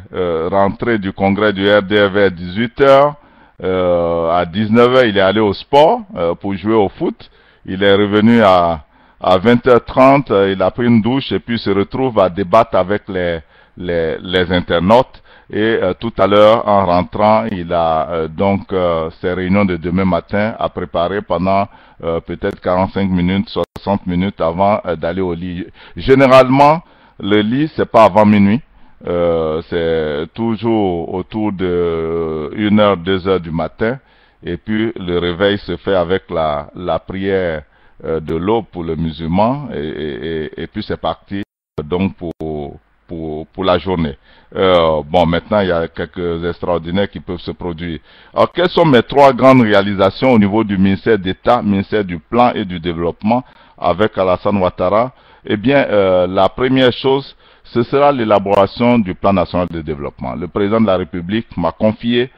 rentré du congrès du RDR vers 18h. À 19h, il est allé au sport pour jouer au foot. Il est revenu à 20h30, il a pris une douche et puis se retrouve à débattre avec les internautes. Et tout à l'heure, en rentrant, il a donc ses réunions de demain matin à préparer pendant peut-être 45 minutes, 60 minutes avant d'aller au lit. Généralement, le lit, c'est pas avant minuit. C'est toujours autour de 1h, 2h du matin. Et puis, le réveil se fait avec la prière de l'aube pour le musulman. Et puis, c'est parti donc pour la journée. Bon, maintenant, il y a quelques extraordinaires qui peuvent se produire. Alors, quelles sont mes 3 grandes réalisations au niveau du ministère d'État, ministère du Plan et du Développement avec Alassane Ouattara? Eh bien, la première chose, ce sera l'élaboration du Plan national de développement. Le président de la République m'a confié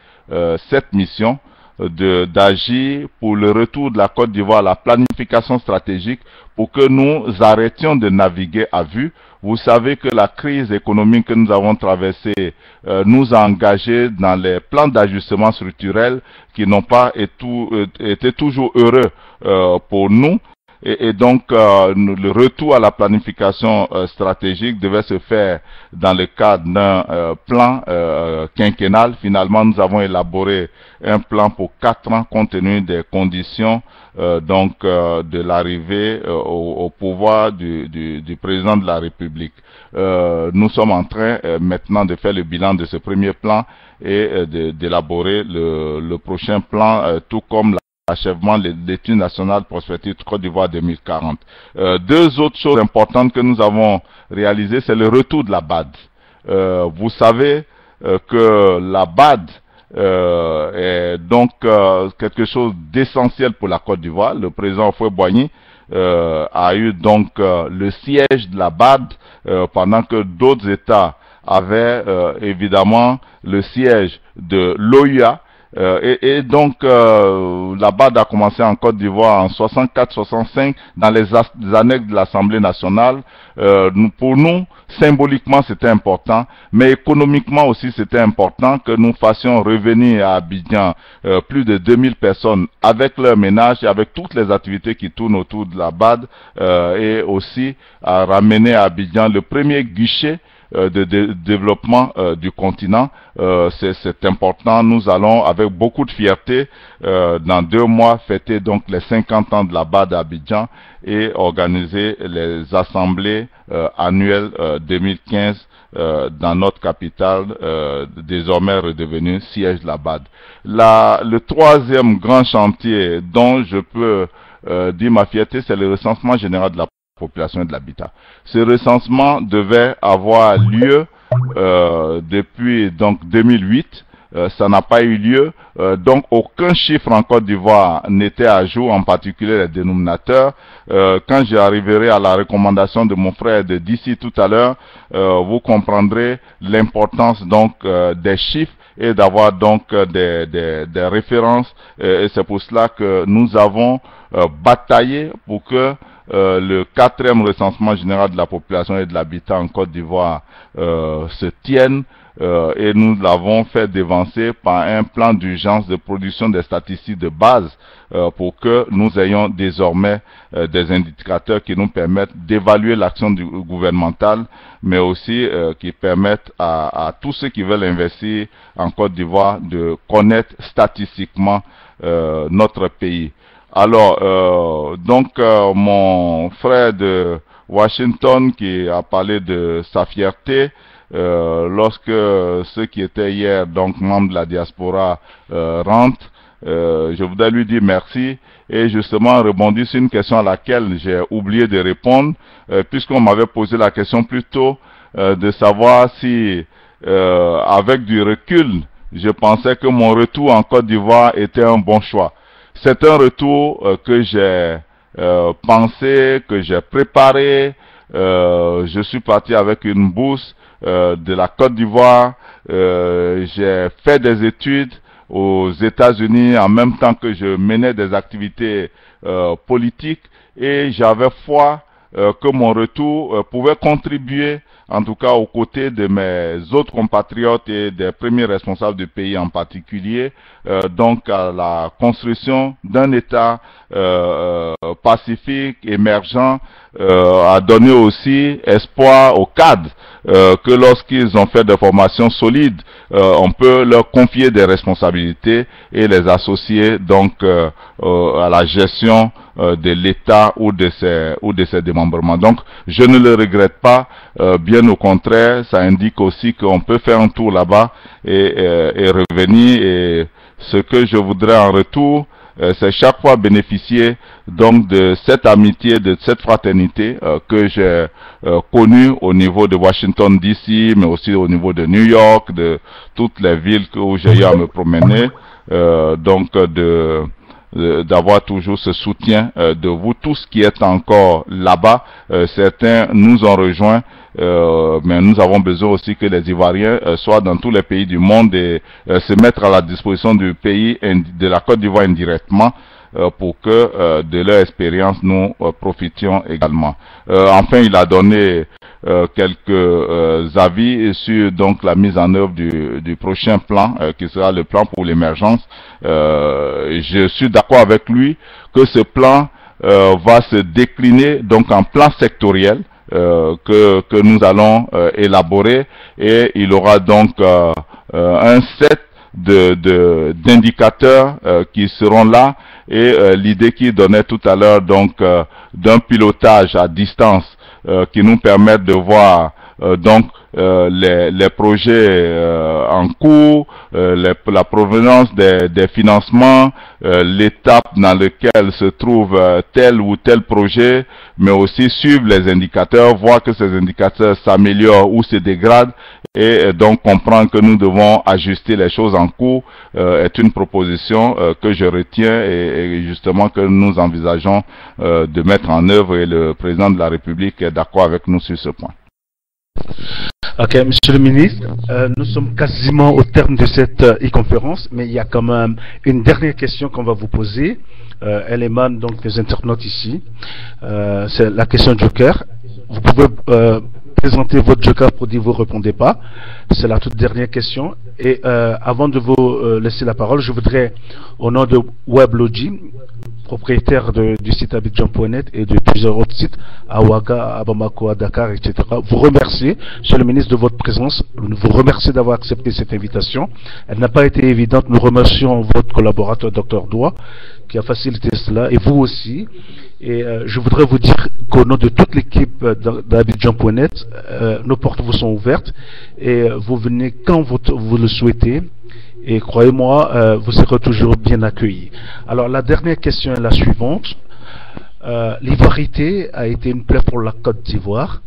cette mission d'agir pour le retour de la Côte d'Ivoire à la planification stratégique pour que nous arrêtions de naviguer à vue. Vous savez que la crise économique que nous avons traversée nous a engagés dans les plans d'ajustement structurel qui n'ont pas été toujours heureux pour nous. Et donc, le retour à la planification stratégique devait se faire dans le cadre d'un plan quinquennal. Finalement, nous avons élaboré un plan pour 4 ans compte tenu des conditions de l'arrivée au pouvoir du président de la République. Nous sommes en train maintenant de faire le bilan de ce premier plan et d'élaborer le prochain plan, tout comme l'achèvement de l'étude nationale prospective Côte d'Ivoire 2040. 2 autres choses importantes que nous avons réalisées, c'est le retour de la BAD. Vous savez que la BAD est donc quelque chose d'essentiel pour la Côte d'Ivoire. Le président Houphouët-Boigny a eu donc le siège de la BAD pendant que d'autres États avaient évidemment le siège de l'OUA. Et donc, la BAD a commencé en Côte d'Ivoire en 64-65 dans les annexes de l'Assemblée nationale. Pour nous, symboliquement, c'était important, mais économiquement aussi, c'était important que nous fassions revenir à Abidjan plus de 2000 personnes avec leur ménage et avec toutes les activités qui tournent autour de la BAD et aussi à ramener à Abidjan le premier guichet de développement du continent. C'est important. Nous allons avec beaucoup de fierté dans 2 mois fêter donc les 50 ans de la BAD à Abidjan et organiser les assemblées annuelles 2015 dans notre capitale, désormais redevenue siège de la BAD. Le 3e grand chantier dont je peux dire ma fierté, c'est le recensement général de la population et de l'habitat. Ce recensement devait avoir lieu depuis donc 2008. Ça n'a pas eu lieu, donc aucun chiffre en Côte d'Ivoire n'était à jour, en particulier les dénominateurs. Quand j'arriverai à la recommandation de mon frère d'ici tout à l'heure, vous comprendrez l'importance donc des chiffres et d'avoir donc des références. Et c'est pour cela que nous avons bataillé pour que le 4e recensement général de la population et de l'habitat en Côte d'Ivoire se tienne. Et nous l'avons fait dévancer par un plan d'urgence de production des statistiques de base pour que nous ayons désormais des indicateurs qui nous permettent d'évaluer l'action gouvernementale, mais aussi qui permettent à tous ceux qui veulent investir en Côte d'Ivoire de connaître statistiquement notre pays. Alors, mon frère de Washington qui a parlé de sa fierté, lorsque ceux qui étaient hier donc membres de la diaspora rentrent, je voudrais lui dire merci et justement rebondir sur une question à laquelle j'ai oublié de répondre, puisqu'on m'avait posé la question plus tôt de savoir si avec du recul je pensais que mon retour en Côte d'Ivoire était un bon choix. C'est un retour que j'ai pensé, que j'ai préparé. Je suis parti avec une bourse de la Côte d'Ivoire. J'ai fait des études aux États-Unis en même temps que je menais des activités politiques et j'avais foi que mon retour pouvait contribuer en tout cas aux côtés de mes autres compatriotes et des premiers responsables du pays en particulier, donc à la construction d'un État pacifique, émergent, a donné aussi espoir aux cadres que lorsqu'ils ont fait des formations solides, on peut leur confier des responsabilités et les associer donc à la gestion de l'État ou de ses démembrements. Donc, je ne le regrette pas, bien au contraire, ça indique aussi qu'on peut faire un tour là-bas et revenir. Et ce que je voudrais en retour, c'est chaque fois bénéficier donc de cette amitié, de cette fraternité que j'ai connue au niveau de Washington DC, mais aussi au niveau de New York, de toutes les villes où j'ai eu à me promener, donc d'avoir toujours ce soutien de vous tous qui êtes encore là-bas. Certains nous ont rejoints, mais nous avons besoin aussi que les Ivoiriens soient dans tous les pays du monde et se mettre à la disposition du pays, de la Côte d'Ivoire indirectement, pour que de leur expérience nous profitions également. Enfin, il a donné quelques avis sur donc la mise en œuvre du prochain plan qui sera le plan pour l'émergence. Je suis d'accord avec lui que ce plan va se décliner donc en plan sectoriel que nous allons élaborer, et il aura donc un set d'indicateurs qui seront là, et l'idée qu'il donnait tout à l'heure donc d'un pilotage à distance qui nous permettent de voir donc les projets en cours, la provenance des financements, l'étape dans laquelle se trouve tel ou tel projet, mais aussi suivre les indicateurs, voir que ces indicateurs s'améliorent ou se dégradent, et donc comprendre que nous devons ajuster les choses en cours, est une proposition que je retiens et justement que nous envisageons de mettre en œuvre, et le président de la République est d'accord avec nous sur ce point. Ok, Monsieur le ministre, nous sommes quasiment au terme de cette e-conférence, mais il y a quand même une dernière question qu'on va vous poser. Elle émane donc des internautes ici. C'est la question Joker. Vous pouvez présenter votre Joker pour dire que vous ne répondez pas. C'est la toute dernière question. Et avant de vous laisser la parole, je voudrais, au nom de WebLogi, propriétaire du site Abidjan.net et de plusieurs autres sites, à Ouaga, à Bamako, à Dakar, etc., vous remercier, Monsieur le ministre, de votre présence. Nous vous remercions d'avoir accepté cette invitation. Elle n'a pas été évidente. Nous remercions votre collaborateur, Dr Doua, qui a facilité cela, et vous aussi. Et je voudrais vous dire qu'au nom de toute l'équipe d'Abidjan.net, nos portes vous sont ouvertes, et vous venez quand vous le souhaitez. Et croyez-moi, vous serez toujours bien accueillis. Alors la dernière question est la suivante. L'ivoirité a été une plaie pour la Côte d'Ivoire.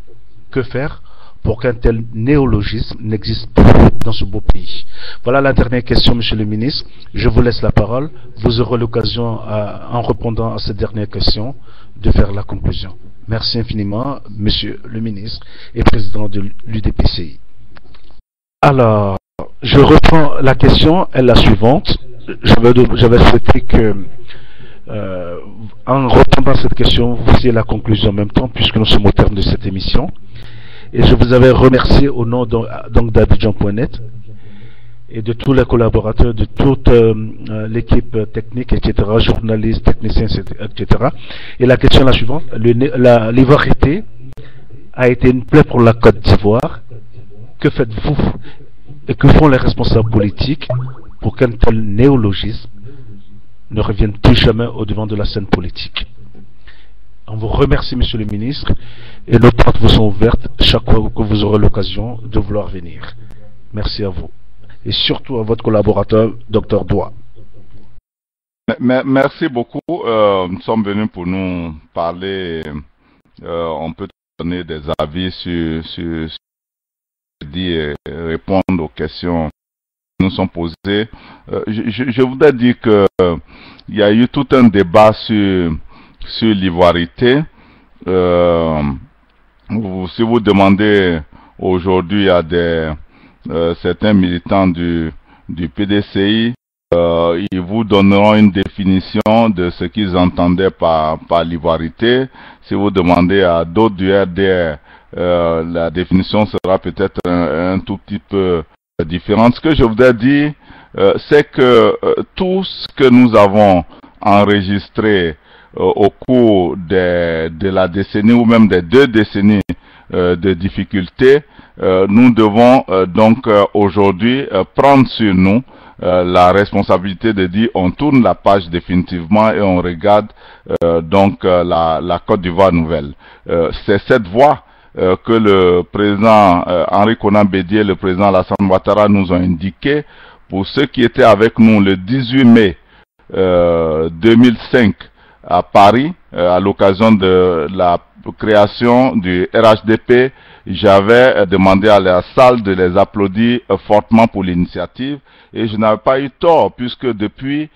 Que faire pour qu'un tel néologisme n'existe plus dans ce beau pays? Voilà la dernière question, Monsieur le ministre. Je vous laisse la parole. Vous aurez l'occasion, en répondant à cette dernière question, de faire la conclusion. Merci infiniment, Monsieur le ministre et président de l'UDPCI. Alors, je reprends la question, elle est la suivante. J'avais souhaité que, en répondant à cette question, vous faisiez la conclusion en même temps, puisque nous sommes au terme de cette émission. Et je vous avais remercié au nom donc d'Abidjan.net et de tous les collaborateurs, de toute l'équipe technique, etc., journalistes, techniciens, etc. Et la question est la suivante. L'ivoirité a été une plaie pour la Côte d'Ivoire. Que faites-vous et que font les responsables politiques pour qu'un tel néologisme ne revienne plus jamais au devant de la scène politique? On vous remercie, Monsieur le ministre, et nos portes vous sont ouvertes chaque fois que vous aurez l'occasion de vouloir venir. Merci à vous. Et surtout à votre collaborateur, Dr Doua. Merci beaucoup. Nous sommes venus pour nous parler. On peut donner des avis sur et répondre aux questions qui nous sont posées. Je voudrais dire que il y a eu tout un débat sur l'ivoirité. Si vous demandez aujourd'hui à certains militants du PDCI, ils vous donneront une définition de ce qu'ils entendaient par l'ivoirité. Si vous demandez à d'autres du RDR la définition sera peut-être un tout petit peu différente. Ce que je voudrais dire, c'est que tout ce que nous avons enregistré au cours de la décennie ou même des 2 décennies de difficultés, nous devons donc aujourd'hui prendre sur nous la responsabilité de dire on tourne la page définitivement et on regarde donc la Côte d'Ivoire nouvelle. C'est cette voie que le président Henri Konan Bédié et le président Alassane Ouattara nous ont indiqué. Pour ceux qui étaient avec nous le 18 mai 2005 à Paris, à l'occasion de la création du RHDP, j'avais demandé à la salle de les applaudir fortement pour l'initiative et je n'avais pas eu tort puisque depuis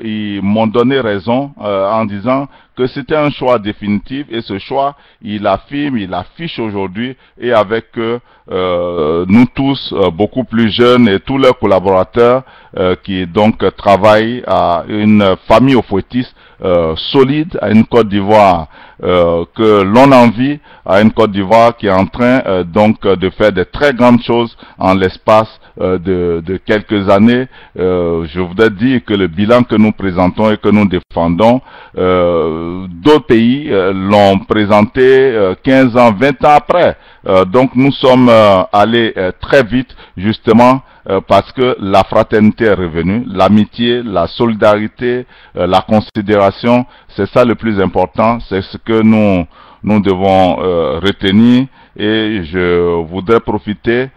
ils m'ont donné raison en disant que c'était un choix définitif et ce choix il affirme, il affiche aujourd'hui et avec nous tous beaucoup plus jeunes et tous leurs collaborateurs qui donc travaillent à une famille au fouettis solide, à une Côte d'Ivoire que l'on envie, à une Côte d'Ivoire qui est en train donc de faire de très grandes choses en l'espace de quelques années. Je voudrais dire que le bilan que nous présentons et que nous défendons, d'autres pays l'ont présenté 15 ans, 20 ans après. Donc nous sommes allés très vite justement parce que la fraternité est revenue, l'amitié, la solidarité, la considération, c'est ça le plus important, c'est ce que nous devons retenir et je voudrais profiter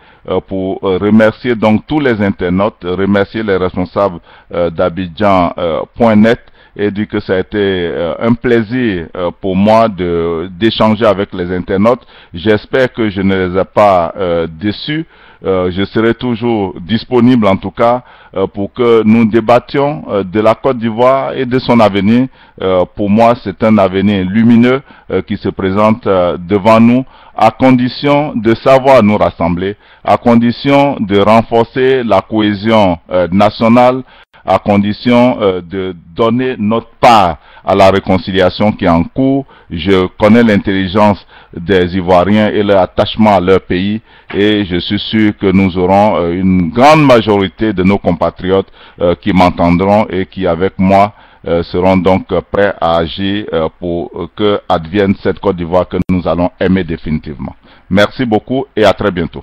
pour remercier donc tous les internautes, remercier les responsables d'Abidjan.net et dire que ça a été un plaisir pour moi d'échanger avec les internautes. J'espère que je ne les ai pas déçus. Je serai toujours disponible en tout cas pour que nous débattions de la Côte d'Ivoire et de son avenir. Pour moi, c'est un avenir lumineux qui se présente devant nous, à condition de savoir nous rassembler, à condition de renforcer la cohésion nationale, à condition de donner notre part à la réconciliation qui est en cours. Je connais l'intelligence des Ivoiriens et leur attachement à leur pays et je suis sûr que nous aurons une grande majorité de nos compatriotes qui m'entendront et qui avec moi seront donc prêts à agir pour que advienne cette Côte d'Ivoire que nous allons aimer définitivement. Merci beaucoup et à très bientôt.